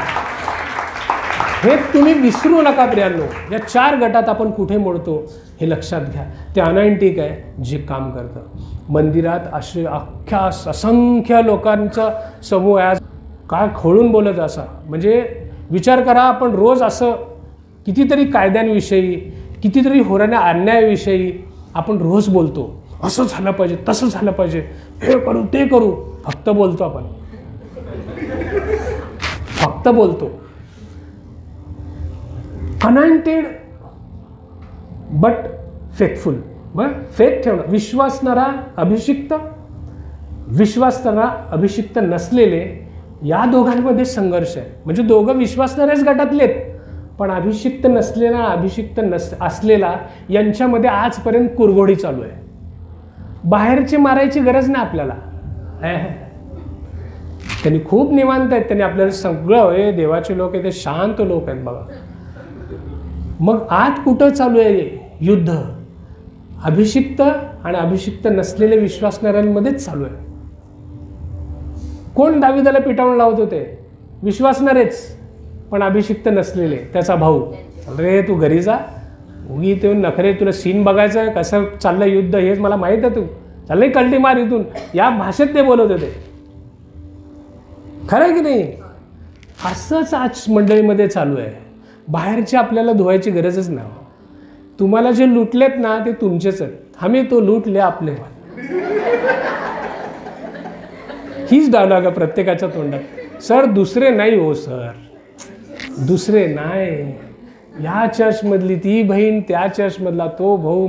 Speaker 1: हे तुम्ही विसरू नका प्रियांनो. या 4 गटात आपण कुठे मोडतो हे लक्षात घ्या. ते अनॉइंटिंग आहे जे काम करतं. मंदिरात असे अख्ख्या असंख्य लोकांचा समूह आहे, काय खोळून बोलत असा. म्हणजे विचार करा, आपण रोज असं कितीतरी कायद्यांविषयी, कितीतरी होणाऱ्या अन्यायाविषयी आपण रोज बोलतो. असं झालं पाहिजे, तसं झालं पाहिजे, हे करू ते करू. फक्त बोलतो आपण, फक्त बोलतो. अनअनाइंटेड बट फेथफुल. बरं, फेथ ठेवणं, विश्वासणारा अभिषिक्त, विश्वासणारा अभिषिक्त नसलेले, या दोघांमध्ये संघर्ष आहे. म्हणजे दोघं विश्वासणाऱ्याच गटातलेत, पण अभिषिक्त नसलेला अभिषिक्त असलेला यांच्यामध्ये आजपर्यंत कुरघोडी चालू आहे. बाहेरचे मारायची गरज नाही आपल्याला. त्यांनी खूप निवांत आहेत, त्यांनी आपल्याला सगळं, हे देवाचे लोक आहेत, ते शांत लोक आहेत बघा. मग आत कुठं चालू आहे युद्ध? अभिषिक्त आणि अभिषिक्त नसलेले विश्वासणाऱ्यांमध्येच चालू आहे. कोण दावीदाला पिटावून लावत होते? विश्वासणारेच, पण अभिषिक्त नसलेले. त्याचा भाऊ, अरे तू घरी जा, उगी ते नखरे, तुला सीन बघायचं आहे, कसं चाललं युद्ध हेच मला माहीत आहे, तू चाललंय कल्टी मार इथून, या भाषेत ते बोलत होते. खरं की नाही? असंच आज मंडळीमध्ये चालू आहे. बाहेरचे आपल्याला धुवायची गरजच नाही. तुम्हाला जे लुटलेत ना ते तुमचेच आहेत. आम्ही तो लुटले आपले. हीच डायलॉग आहे प्रत्येकाच्या तोंडात. सर दुसरे नाही हो, सर दुसरे नाही, ह्या चर्चमधली ती बहीण, त्या चर्चमधला तो भाऊ,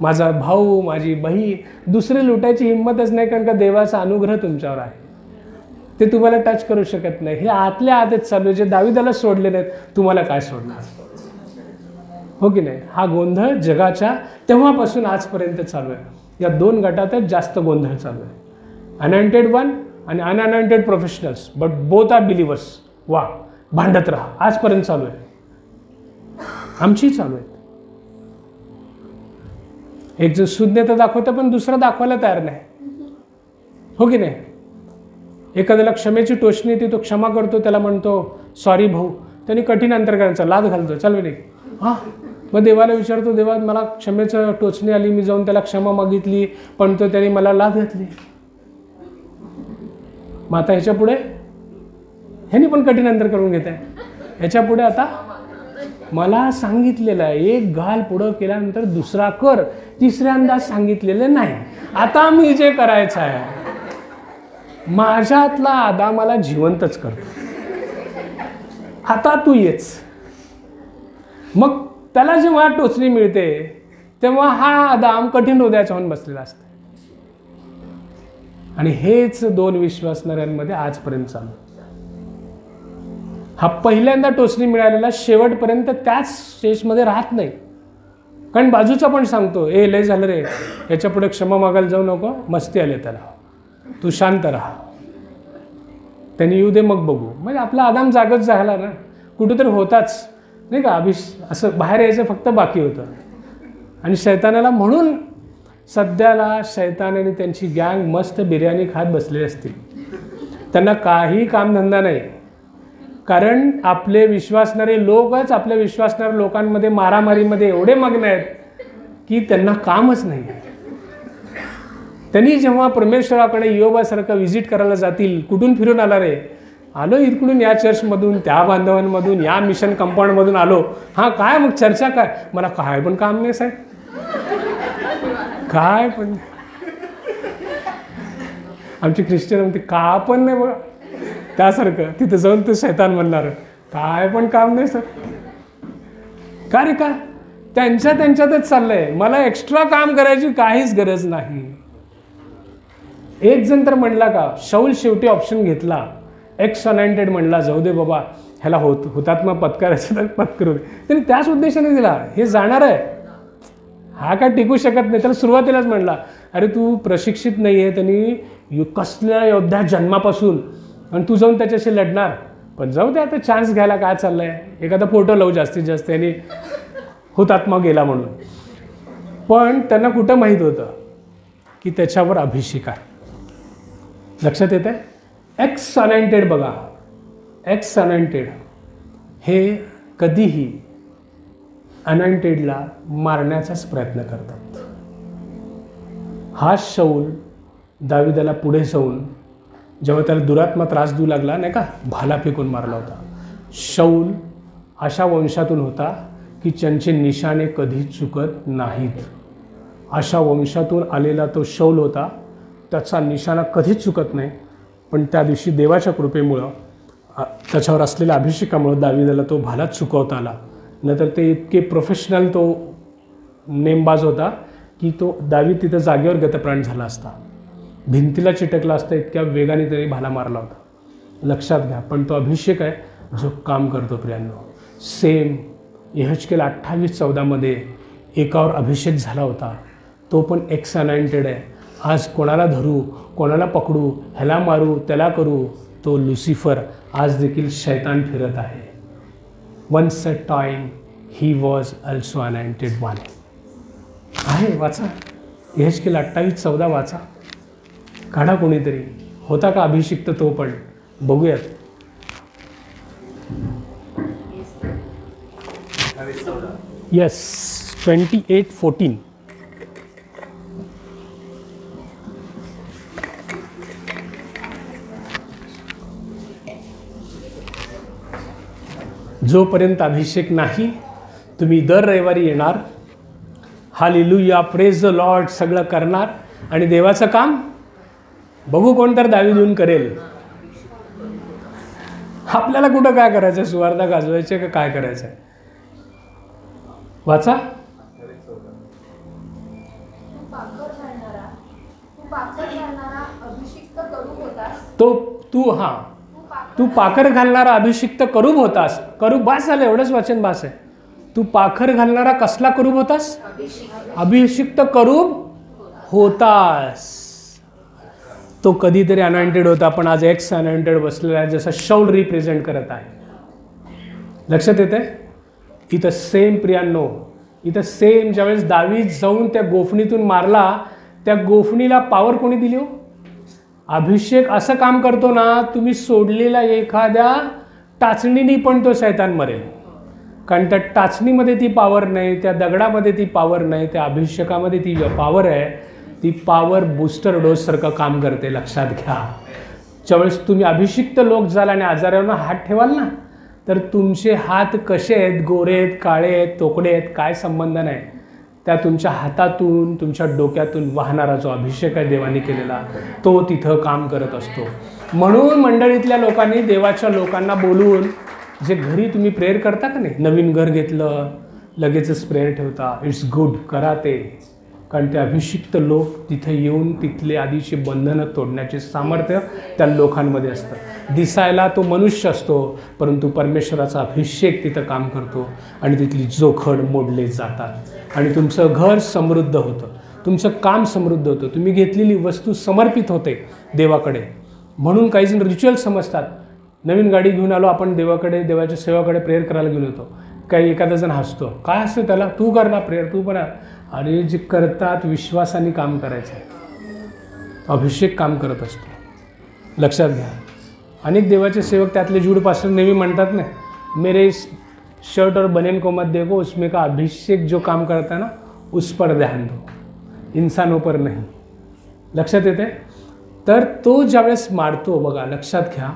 Speaker 1: माझा भाऊ, माझी बहीण, दुसरे लुटायची हिंमतच नाही, कारण का देवाचा अनुग्रह तुमच्यावर आहे. ते तुम्हाला टच करू शकत नाही. हे आतल्या आतच चालू आहे. जे दाविदाला सोडले नाहीत, तुम्हाला काय सोडणार? हो की नाही? हा गोंधळ जगाच्या तेव्हापासून आजपर्यंत चालू आहे. या 2 गटातच जास्त गोंधळ चालू आहे. अनअनॉइंटेड वन आणि unanointed professionals, but both are believers. वा, भांडत राहा. आजपर्यंत चालू आहे. आमची चालू आहे. एक जण सुज्ञता दाखवतं, पण दुसरा दाखवायला तयार नाही. हो की नाही? एखाद्याला क्षमेची टोचणी येते, तो क्षमा करतो, त्याला म्हणतो सॉरी भाऊ, त्यांनी कठीण अंतर करायचं, लाद घालतो, चल नाही. हां, मग देवाला विचारतो, देवा मला क्षमेचं टोचणी आली, मी जाऊन त्याला क्षमा मागितली, पण तो त्याने मला लाद घातली. मग आता ह्याच्या पुढे ह्यानी पण कठीण अंतर करून घेत आहे. ह्याच्या पुढे आता मला सांगितलेलं आहे, एक घाल पुढं केल्यानंतर दुसरा कर, तिसऱ्यांदा सांगितलेलं नाही. आता मी जे करायचं आहे, माझ्यातला आदामाला जिवंतच करतो. आता तू येच. मग त्याला जेव्हा टोचणी मिळते, तेव्हा हा आदाम कठीण हृदयाचा होऊन बसलेला असतो. आणि हेच 2 विश्वासणाऱ्यांमध्ये आजपर्यंत चालू. हा पहिल्यांदा टोचणी मिळालेला शेवटपर्यंत त्याच स्टेजमध्ये राहत नाही. कारण बाजूचा पण सांगतो, ए लय झालं रे, याच्या पुढे क्षमा मागायला जाऊ नको, मस्ती आले त्याला, तू शांत राहा, त्यांनी येऊ दे मग बघू. म्हणजे आपला आदाम जागच झाला ना, कुठेतरी होताच नाही का, असं बाहेर यायचं फक्त बाकी होतं. आणि शैतानाला म्हणून सध्याला शैतान आणि त्यांची गँग मस्त बिर्याणी खात बसलेली असतील. त्यांना काही कामधंदा नाही. कारण आपले विश्वासणारे लोकच आपल्या विश्वासणाऱ्या लोकांमध्ये मारामारीमध्ये एवढे मग्न आहेत की त्यांना कामच नाही. त्यांनी जेव्हा परमेश्वराकडे योबासारखं व्हिजिट करायला जातील, कुठून फिरून आला रे, आलो इकडून या चर्चमधून, त्या बांधवांमधून, या मिशन कंपाऊंडमधून आलो. हां, काय मग चर्चा काय? मला काय पण काम नाही साहेब, काय पण. आमची ख्रिश्चन म्हणते का पण नाही बघा, त्यासारखं तिथं जाऊन ते शैतान म्हणणार काय पण काम नाही सर. का रे का? त्यांच्यातच चाललंय, मला एक्स्ट्रा काम करायची काहीच गरज नाही. एक जण तर म्हणला का, शाऊल शेवटी ऑप्शन घेतला, एक्स अनॉइंटेड म्हणला, जाऊ दे बाबा, ह्याला हुतात्मा पत्करायचं तर पत्करू दे. त्यांनी त्याच उद्देशाने दिला, हे जाणार आहे, हा काय टिकू शकत नाही. त्याला सुरुवातीलाच म्हणला, अरे तू प्रशिक्षित नाही आहे, त्यांनी कसल्या योद्ध्या जन्मापासून, आणि तू जाऊन त्याच्याशी लढणार. पण जाऊ दे, आता चान्स घ्यायला काय चाललं आहे, एखादा फोटो लावू जास्तीत जास्त, यांनी हुतात्मा गेला म्हणून. पण त्यांना कुठं माहीत होतं की त्याच्यावर अभिषेक आहे. लक्षात येत आहे? एक्स अनॉइंटेड बघा, एक्स अनॉइंटेड हे कधीही अनॉइंटेडला मारण्याचाच प्रयत्न करतात. हा शाऊल दाविदाला पुढे जाऊन जेव्हा त्याला दुरात्मा त्रास देऊ लागला नाही का, भाला फेकून मारला होता. शाऊल अशा वंशातून होता की ज्यांचे निशाणे कधी चुकत नाहीत. अशा वंशातून आलेला तो शाऊल होता, त्याचा निशाणा कधीच चुकत नाही. पण त्या दिवशी देवाच्या कृपेमुळं, त्याच्यावर असलेल्या अभिषेकामुळं दाविदाला तो भाला चुकवता आला. नंतर ते इतके प्रोफेशनल तो नेमबाज होता की तो दावीद तिथं जागेवर गतप्राण झाला असता, भिंतीला चिटकला असता, इतक्या वेगाने त्याने भाला मारला होता. लक्षात घ्या. पण तो अभिषेक आहे जो काम करतो प्रियांनो. सेम यहेजकेल 28:14 एकावर अभिषेक झाला होता, तो पण एक्स अनॉइंटेड आहे. आज कोणाला धरू, कोणाला पकडू, ह्याला मारू, त्याला करू, तो लुसिफर आज देखील शैतान फिरत आहे. Once a time he was also anointed one आहे. वाचा यहेजकेल 28:14 वाचा, काढा कोणीतरी. होता का अभिषिक्त तो पण? बघूयात. येस, 28:14. जोपर्यंत अभिषेक नाही, तुम्ही दर रविवारी येणार, हालेलुया, प्रेज द लॉर्ड सगळं करणार, आणि देवाचं काम बघू कोण तर दावी देऊन करेल. आपल्याला कुठं काय करायचं आहे, सुवार्ता गाजवायचे का काय करायचं आहे? वाचा. तू पाखर घालणारा अभिषिक्त करूब होतास. करूब बास झालं, एवढंच वचन बास आहे. तू पाखर घालणारा कसला करूब होतास? अभिषिक्त करूब होतास. तो कधीतरी अनॉइंटेड होता, पण आज एक्स अनॉइंटेड बसलेला आहे, जसं शौल रिप्रेझेंट करत आहे. लक्षात येते? इथं सेम प्रियांनो, इथं सेम ज्यावेळेस दावीद जाऊन त्या गोफणीतून मारला, त्या गोफणीला पॉवर कोणी दिली हो? अभिषेक असं काम करतो ना, तुम्ही सोडलेल्या एखाद्या टाचणीनी पण तो शैतान मरेल. कारण त्या टाचणीमध्ये ती पॉवर नाही, त्या दगडामध्ये ती पॉवर नाही, त्या अभिषेकामध्ये ती पॉवर आहे. ती पॉवर बूस्टर डोससारखं काम करते. लक्षात घ्या. ज्यावेळेस तुम्ही अभिषिक्त लोक जाल आणि आजारांना हात ठेवाल ना, तर तुमचे हात कसे आहेत, गोरे आहेत, काळे आहेत, तोकडे आहेत, काय संबंध नाही. त्या तुमच्या हातातून, तुमच्या डोक्यातून वाहणारा जो अभिषेक आहे देवाने केलेला, तो तिथं काम करत असतो. म्हणून मंडळीतल्या लोकांनी देवाच्या लोकांना बोलवून, जे घरी तुम्ही प्रेयर करता का नाही, नवीन घर घेतलं लगेचच प्रेयर ठेवता, इट्स गुड, करा ते. कारण ते अभिषिक्त लोक तिथे येऊन तिथले आधीचे बंधनं तोडण्याचे सामर्थ्य त्या लोकांमध्ये असतं. दिसायला तो मनुष्य असतो, परंतु परमेश्वराचा अभिषेक तिथं काम करतो आणि तिथली जोखड मोडले जातात आणि तुमचं घर समृद्ध होतं, तुमचं काम समृद्ध होतं, तुम्ही घेतलेली वस्तू समर्पित होते देवाकडे. म्हणून काही जण रिच्युअल समजतात. नवीन गाडी घेऊन आलो आपण देवाकडे, देवाच्या सेवाकडे प्रेयर करायला घेऊन येतो. काही एखादा जण हसतो, काय असतं त्याला, तू कर ना प्रेयर, तू पण. अरे जे करतात विश्वासाने काम करायचं आहे, अभिषेक काम करत असतो. लक्षात घ्या. अनेक देवाचे सेवक त्यातले जूड पास्टर नेहमी म्हणतात ना, मेरे शर्ट और बनियन को मत देखो, उसमें का अभिषेक जो काम करता है ना उस पर ध्यान दो, इंसानों पर नाही. लक्षात येते? तर तो ज्यावेळेस मारतो बघा, लक्षात घ्या,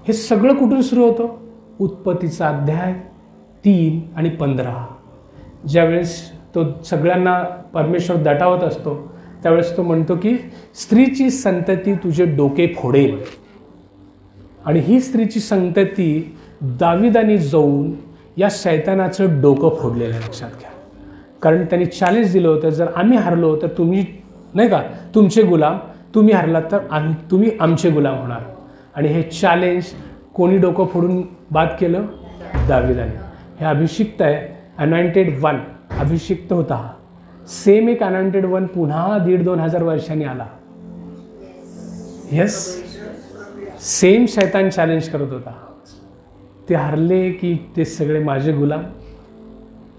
Speaker 1: हे सगळं कुठून सुरू होतं? उत्पत्तीचा अध्याय 3 आणि 15. ज्यावेळेस तो सगळ्यांना परमेश्वर दटावत असतो, त्यावेळेस तो म्हणतो की स्त्रीची संतती तुझे डोके फोडेल. आणि ही स्त्रीची संतती दाविदाने जाऊन या शैतानाचं डोकं फोडलेलं आहे. लक्षात घ्या. कारण त्यांनी चॅलेंज दिलं होतं, जर आम्ही हरलो तर तुम्ही नाही का तुमचे गुलाम, तुम्ही हरलात तर तुम्ही आमचे गुलाम होणार. आणि हे चॅलेंज कोणी डोकं फोडून बाद केलं? दाविदाने. हे अभिषिक्त आहे, अनॉइंटेड वन अभिषिक्त होता. सेम एक अनॉइंटेड वन पुन्हा 1,500-2,000 वर्षांनी आला. येस, सेम शैतान चॅलेंज करत होता. ते हरले की ते सगळे माझे गुलाम,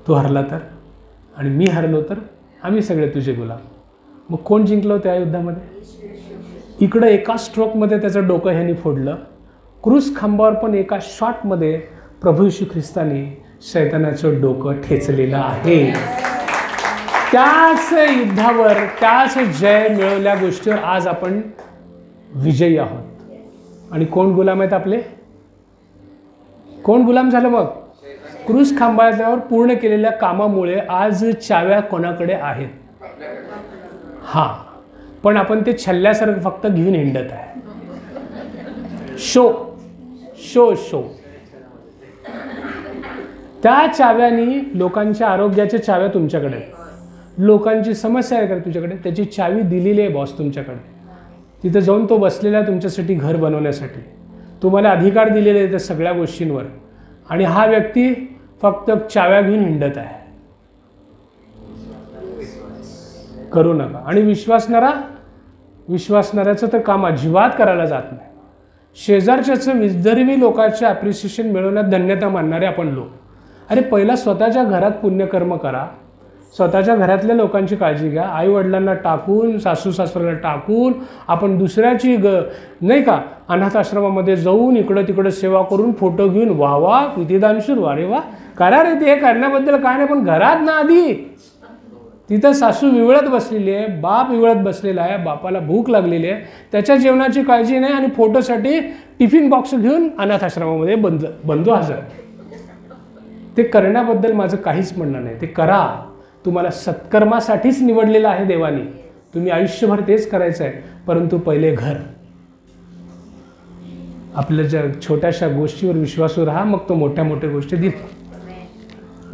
Speaker 1: तो हरला तर, आणि मी हरलो तर आम्ही सगळे तुझे गुलाम. मग कोण जिंकलं त्या युद्धामध्ये? इकडं एका स्ट्रोकमध्ये त्याचं डोकं ह्यांनी फोडलं. क्रूस खांबावर पण एका शॉटमध्ये प्रभू येशू ख्रिस्तानी शैतानाचं डोकं ठेचलेलं आहे. त्याच युद्धावर, त्याच जय मिळवल्या गोष्टीवर आज आपण विजयी आहोत. आणि कोण गुलाम आहेत आपले? कोण गुलाम झालं मग? क्रूस खांबावर पूर्ण केलेल्या कामामुळे आज चाव्या कोणाकडे आहेत? हां, पण आपण ते छल्ल्यासारखं फक्त घेऊन हिंडत आहे. Show show show. त्या चाव्यानी लोकांच्या आरोग्याच्या चाव्या तुमच्याकडे आहेत. लोकांची समस्या आहे का तुझ्याकडे? त्याची चावी दिलेली आहे बॉस तुमच्याकडे. तिथं जाऊन तो बसलेला आहे तुमच्यासाठी घर बनवण्यासाठी. तुम्हाला अधिकार दिलेले आहे त्या सगळ्या गोष्टींवर, आणि हा व्यक्ती फक्त चाव्या घेऊन हिंडत आहे. करू नका. आणि विश्वासणाऱ्याचं तर काम अजिबात करायला जात नाही. शेजारच्याचं विदर्भी लोकांचे ॲप्रिसिएशन मिळवण्यात धन्यता मानणारे आपण लोक. अरे पहिला स्वतःच्या घरात पुण्यकर्म करा, स्वतःच्या घरातल्या लोकांची काळजी घ्या. आईवडिलांना टाकून, सासू सासऱ्याला टाकून आपण दुसऱ्याची नाही का अनाथ आश्रमामध्ये जाऊन इकडं तिकडं सेवा करून फोटो घेऊन वा वा किती दानशूर, वा रे वा करा रे. ते हे करण्याबद्दल काय नाही, पण घरात ना आधी तिथं सासू विवळत बसलेली आहे, बाप विवळत बसलेला आहे, बापाला भूक लागलेली आहे, त्याच्या जेवणाची काळजी नाही, आणि फोटोसाठी टिफिन बॉक्स घेऊन अनाथ आश्रमामध्ये बंधू हजर. ते करण्याबद्दल माझं काहीच म्हणणं नाही. ते करा. तुम्हाला सत्कर्मासाठीच निवडलेलं आहे देवाने. तुम्ही आयुष्यभर तेच करायचं आहे. परंतु पहिले घर. आपल्या ज्या छोट्याशा गोष्टीवर विश्वासू राहा, मग तो मोठ्या मोठ्या गोष्टी देईल.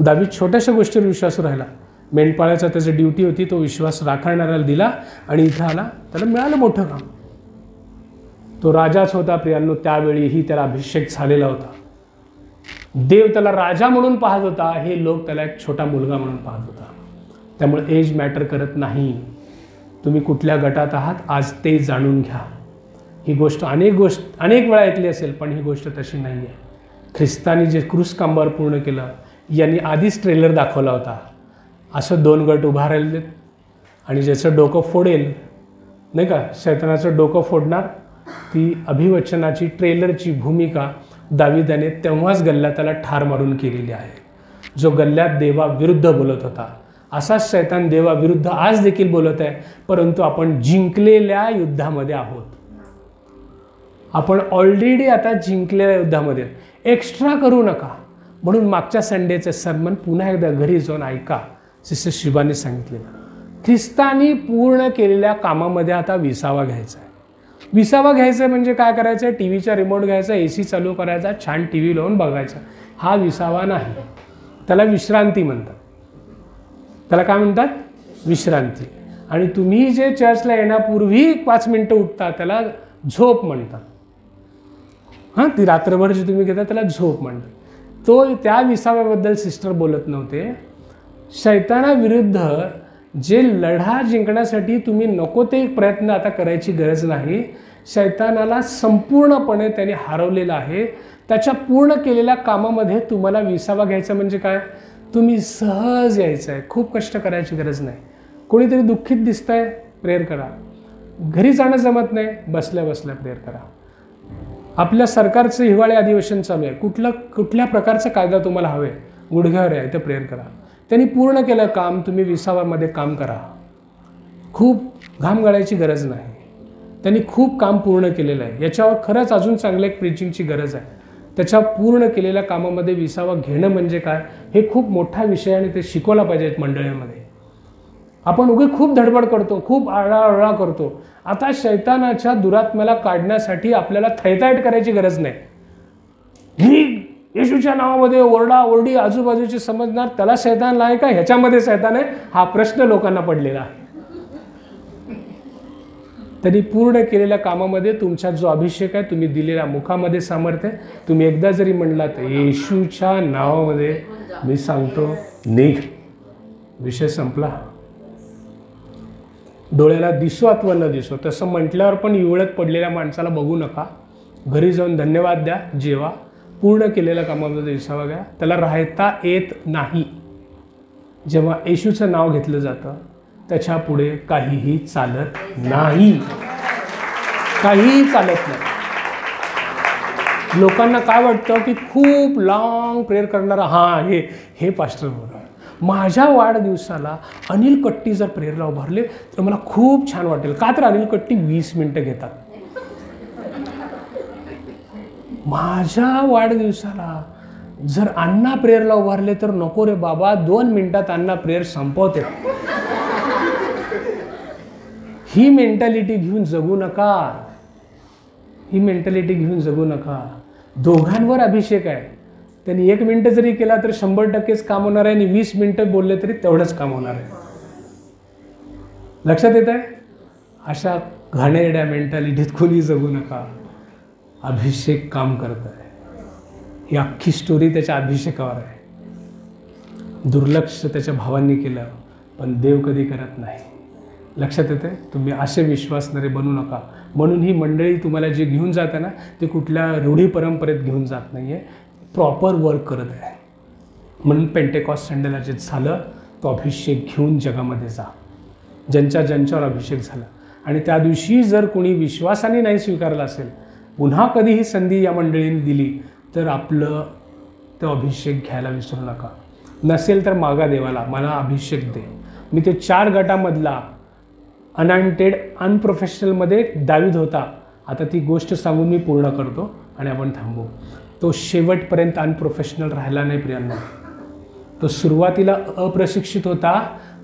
Speaker 1: दावीद छोट्याशा गोष्टीवर विश्वासू राहिला. मेंढपाळाचा त्याची ड्युटी होती, तो विश्वास राखणाऱ्याला दिला आणि इथं आला, त्याला मिळालं मोठं काम. तो राजाच होता प्रियांनो, त्यावेळीही त्याला अभिषेक झालेला होता. देव त्याला राजा म्हणून पाहत होता, हे लोक त्याला एक छोटा मुलगा म्हणून पाहत होता. त्यामुळे एज मॅटर करत नाही. तुम्ही कुठल्या गटात आहात आज ते जाणून घ्या. ही गोष्ट अनेक वेळा ऐकली असेल, पण ही गोष्ट तशी नाही आहे. ख्रिस्तानी जे क्रूस कांबार पूर्ण केलं, यांनी आधीच ट्रेलर दाखवला होता. असं 2 गट उभा राहिलेत आणि ज्याचं डोकं फोडेल नाही का, शैतानाचं डोकं फोडणार, ती अभिवचनाची ट्रेलरची भूमिका दाविदाने तेव्हाच गल्ल्याताला ठार मारून केलेली आहे. जो गल्ल्यात देवाविरुद्ध बोलत होता, असाच शैतान देवाविरुद्ध आज देखील बोलत आहे. परंतु आपण जिंकलेल्या युद्धामध्ये आहोत. आपण ऑलरेडी आता जिंकलेल्या युद्धामध्ये. एक्स्ट्रा करू नका. म्हणून मागच्या संडेचे सर्मन पुन्हा एकदा घरी जाऊन ऐका. सिस्टर शिवाने सांगितलेलं, ख्रिस्तानी पूर्ण केलेल्या कामामध्ये आता विसावा घ्यायचा आहे. विसावा घ्यायचा म्हणजे काय करायचं आहे? टी व्हीचा रिमोट घ्यायचा, AC चालू करायचा, छान टी व्ही लावून बघायचा. हा विसावा नाही, त्याला विश्रांती म्हणतात. त्याला काय म्हणतात? विश्रांती. आणि तुम्ही जे चर्चला येण्यापूर्वी 5 मिनटं उठता त्याला झोप म्हणतात. हां, ती रात्रभर जी तुम्ही घेता त्याला झोप म्हणतात. त्या विसाव्याबद्दल सिस्टर बोलत नव्हते. शैतानाविरुद्ध जे लढा जिंकण्यासाठी तुम्ही नको ते प्रयत्न आता करायची गरज नाही. शैतानाला संपूर्णपणे त्याने हरवलेलं आहे. त्याच्या पूर्ण केलेल्या कामामध्ये तुम्हाला विसावा घ्यायचा म्हणजे काय? तुम्ही सहज यायचं आहे, खूप कष्ट करायची गरज नाही. कोणीतरी दुःखित दिसतंय, प्रेयर करा. घरी जाणं जमत नाही, बसल्या बसल्या प्रेयर करा. आपल्या सरकारचं हिवाळी अधिवेशन चालू आहे, कुठल्या प्रकारचा कायदा तुम्हाला हवे, गुडघ्यावर आहे, ते प्रेयर करा. त्यांनी पूर्ण केलं काम, तुम्ही विसावामध्ये काम करा. खूप घाम गाळायची गरज नाही. त्यांनी खूप काम पूर्ण केलेलं आहे. याच्यावर खरंच अजून चांगलं एक प्रीचिंगची गरज आहे. त्याच्या पूर्ण केलेल्या कामामध्ये विसावा घेणं म्हणजे काय, हे खूप मोठा विषय आणि ते शिकवला पाहिजे मंडळीमध्ये. आपण उगी खूप धडपड करतो, खूप आळाआळा करतो. आता शैतानाच्या दुरात्म्याला काढण्यासाठी आपल्याला थैताट करायची गरज नाही. ही येशूच्या नावामध्ये ओरडाओरडी आजूबाजूची समजणार, त्याला शैतान आहे का, ह्याच्यामध्ये शैतान आहे, हा प्रश्न लोकांना पडलेला आहे. त्यांनी पूर्ण केलेल्या कामामध्ये तुमचा जो अभिषेक आहे, तुम्ही दिलेल्या मुखामध्ये सामर्थ्य, तुम्ही एकदा जरी म्हणलात येशूच्या नावामध्ये मी सांगतो निघ, विषय संपला. डोळ्याला दिसो अथवा न दिसो, तसं म्हटल्यावर पण इवळत पडलेल्या माणसाला बघू नका. घरी जाऊन धन्यवाद द्या, जेवा. पूर्ण केलेल्या कामामध्ये विसावा घ्या. त्याला राहता येत नाही. जेव्हा येशूचं नाव घेतलं जातं त्याच्या पुढे काहीही चालत नाही, काहीही चालत नाही. लोकांना काय वाटतं की खूप लॉंग प्रेयर करणारा, हां हे पास्टर बरोबर. माझ्या वाढदिवसाला अनिल कट्टी जर प्रेयरला उभारले तर मला खूप छान वाटेल. का तर अनिल कट्टी 20 मिनटं घेतात. माझ्या वाढदिवसाला जर अण्णा प्रेयरला उभारले तर नको रे बाबा, 2 मिनिटात अण्णा प्रेयर संपवते. ही मेंटॅलिटी घेऊन जगू नका. ही मेंटॅलिटी घेऊन जगू नका. दोघांवर अभिषेक आहे. त्यांनी 1 मिनिट जरी केला तर 100%च काम होणार आहे आणि 20 मिनिटं बोलले तरी तेवढंच काम होणार आहे. लक्षात येत आहे? अशा घाणेरड्या मेंटॅलिटीत कोणी जगू नका. अभिषेक काम करत आहे. ही अख्खी स्टोरी त्याच्या अभिषेकावर आहे. दुर्लक्ष त्याच्या भावांनी केलं, पण देव कधी करत नाही. लक्षात येते? तुम्ही असे विश्वासणारे बनू नका. म्हणून ही मंडळी तुम्हाला जे घेऊन जाते ना, ते कुठल्या रूढी परंपरेत घेऊन जात नाही आहे, प्रॉपर वर्क करत आहे. म्हणून पेंटेकॉस्ट संडेला जे झालं, तो अभिषेक घेऊन जगामध्ये जा. ज्यांच्यावर अभिषेक झाला आणि त्या दिवशी जर कोणी विश्वासाने नाही स्वीकारला असेल, पुन्हा कधी ही संधी या मंडळींनी दिली तर आपलं तो अभिषेक घ्यायला विसरू नका. नसेल तर मागा देवाला, मला अभिषेक दे. मी ते 4 गटामधला अनअँटेड अनप्रोफेशनलमध्ये दावीद होता. आता ती गोष्ट सांगून मी पूर्ण करतो आणि आपण थांबू. तो शेवटपर्यंत अनप्रोफेशनल राहिला नाही प्रियांना. तो सुरुवातीला अप्रशिक्षित होता,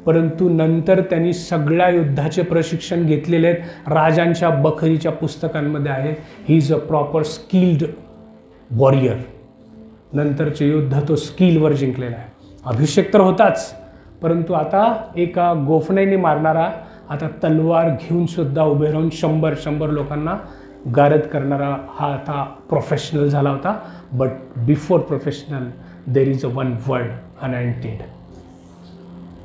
Speaker 1: परंतु नंतर त्यांनी सगळ्या युद्धाचे प्रशिक्षण घेतलेले आहेत. राजांच्या बखरीच्या पुस्तकांमध्ये आहे. He is a proper skilled warrior. नंतरचे युद्ध तो स्किलवर जिंकलेला आहे. अभिषेक तर होताच, परंतु आता एका गोफण्याने मारणारा आता तलवार घेऊन सुद्धा उभे राहून 100 लोकांना गारद करणारा हा आता प्रोफेशनल झाला होता. But before professional there is a one word, anointed.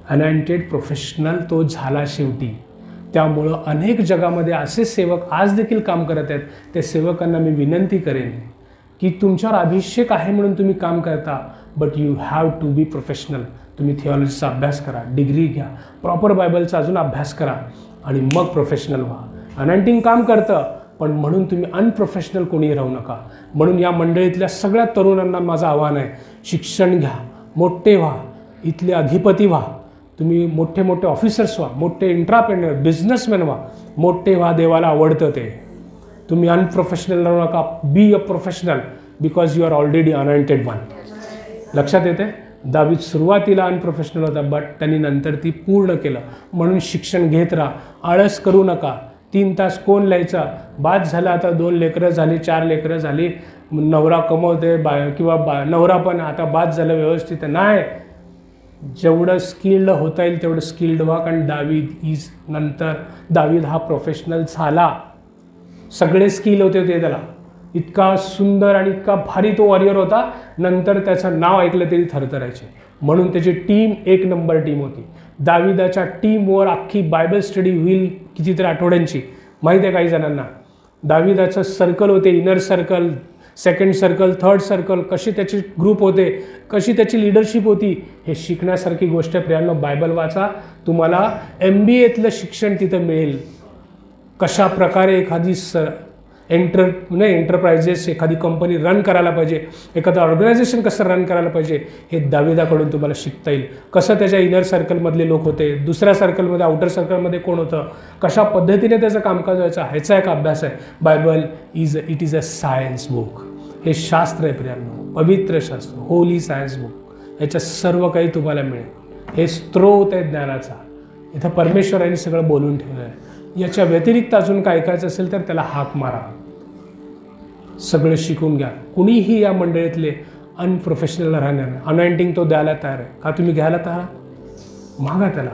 Speaker 1: Anointed professional तो झाला शेवटी. त्यामुळं अनेक जगामध्ये असे सेवक आज देखील काम करत आहेत. त्या सेवकांना मी विनंती करेन की तुमच्यावर अभिषेक आहे म्हणून तुम्ही काम करता, but you have to be professional. तुम्ही थिओलॉजीचा अभ्यास करा, डिग्री घ्या, प्रॉपर बायबलचा अजून अभ्यास करा आणि मग प्रोफेशनल व्हा. अनॉइंटिंग काम करतं, पण म्हणून तुम्ही अनप्रोफेशनल कोणी राहू नका. म्हणून या मंडळीतल्या सगळ्या तरुणांना माझं आव्हान आहे, शिक्षण घ्या, मोठे व्हा, इथले अधिपती व्हा, तुम्ही मोठे मोठे ऑफिसर्स व्हा, मोठे इंट्राप्रेन्युअर बिझनेसमॅन व्हा, मोठे व्हा. देवाला आवडतं ते. तुम्ही अनप्रोफेशनल राहू नका. Be a professional because you are already anointed one. लक्षात येते. दावीद सुरुवातीला अनप्रोफेशनल होता, बट त्यांनी नंतर ती पूर्ण केलं. म्हणून शिक्षण घेत राहा, आळस करू नका. 3 तास कोण लिहायचा, बाद झालं. आता 2 लेकरं झाली, 4 लेकरं झाली, नवरा कमवते किंवा नवरा पण आता बाद झालं व्यवस्थित नाही. जेवढं स्किल्ड होता येईल तेवढं स्किल्ड व्हा. कारण दावीद हा प्रोफेशनल झाला. सगळे स्किल होते त्याला. इतका सुंदर आणि इतका भारी तो वॉरियर होता. नंतर त्याचं नाव ऐकलं तरी थरथरायचे. म्हणून त्याची टीम 1 नंबर टीम होती. दाविदाच्या टीमवर अख्खी बायबल स्टडी होईल कितीतरी आठवड्यांची, माहीत आहे काही जणांना. दाविदाचं सर्कल होते, inner circle, second circle, third circle, कशी त्याची ग्रुप होते, कशी त्याची लिडरशिप होती, हे शिकण्यासारखी गोष्ट आहे. प्रियांनो, बायबल वाचा. तुम्हाला MBAतलं शिक्षण तिथं मिळेल. कशा प्रकारे एखादी एंटरप्राइजेस, एखादी कंपनी रन करायला पाहिजे, एखादं ऑर्गनायझेशन कसं रन करायला पाहिजे, हे दाविदाकडून तुम्हाला शिकता येईल. कसं त्याच्या इनर सर्कलमधले लोक होते, दुसऱ्या सर्कलमध्ये, आउटर सर्कलमध्ये कोण होतं, कशा पद्धतीने त्याचं कामकाज व्हायचं, ह्याचा एक अभ्यास आहे. Bible it is a science book. हे शास्त्र आहे प्रियांनो, पवित्र शास्त्र, होली सायन्स बुक. ह्याच्यात सर्व काही तुम्हाला मिळेल. हे स्त्रोत आहे ज्ञानाचा. इथं परमेश्वरांनी सगळं बोलून ठेवलं आहे. याच्या व्यतिरिक्त अजून काय ऐकायचं असेल तर त्याला हाक मारा. सगळं शिकून घ्या. कुणीही या मंडळीतले अनप्रोफेशनल राहणार नाही. अनॉइंटिंग तो द्यायला तयार आहे का? तुम्ही घ्यायला तयार? मागा त्याला.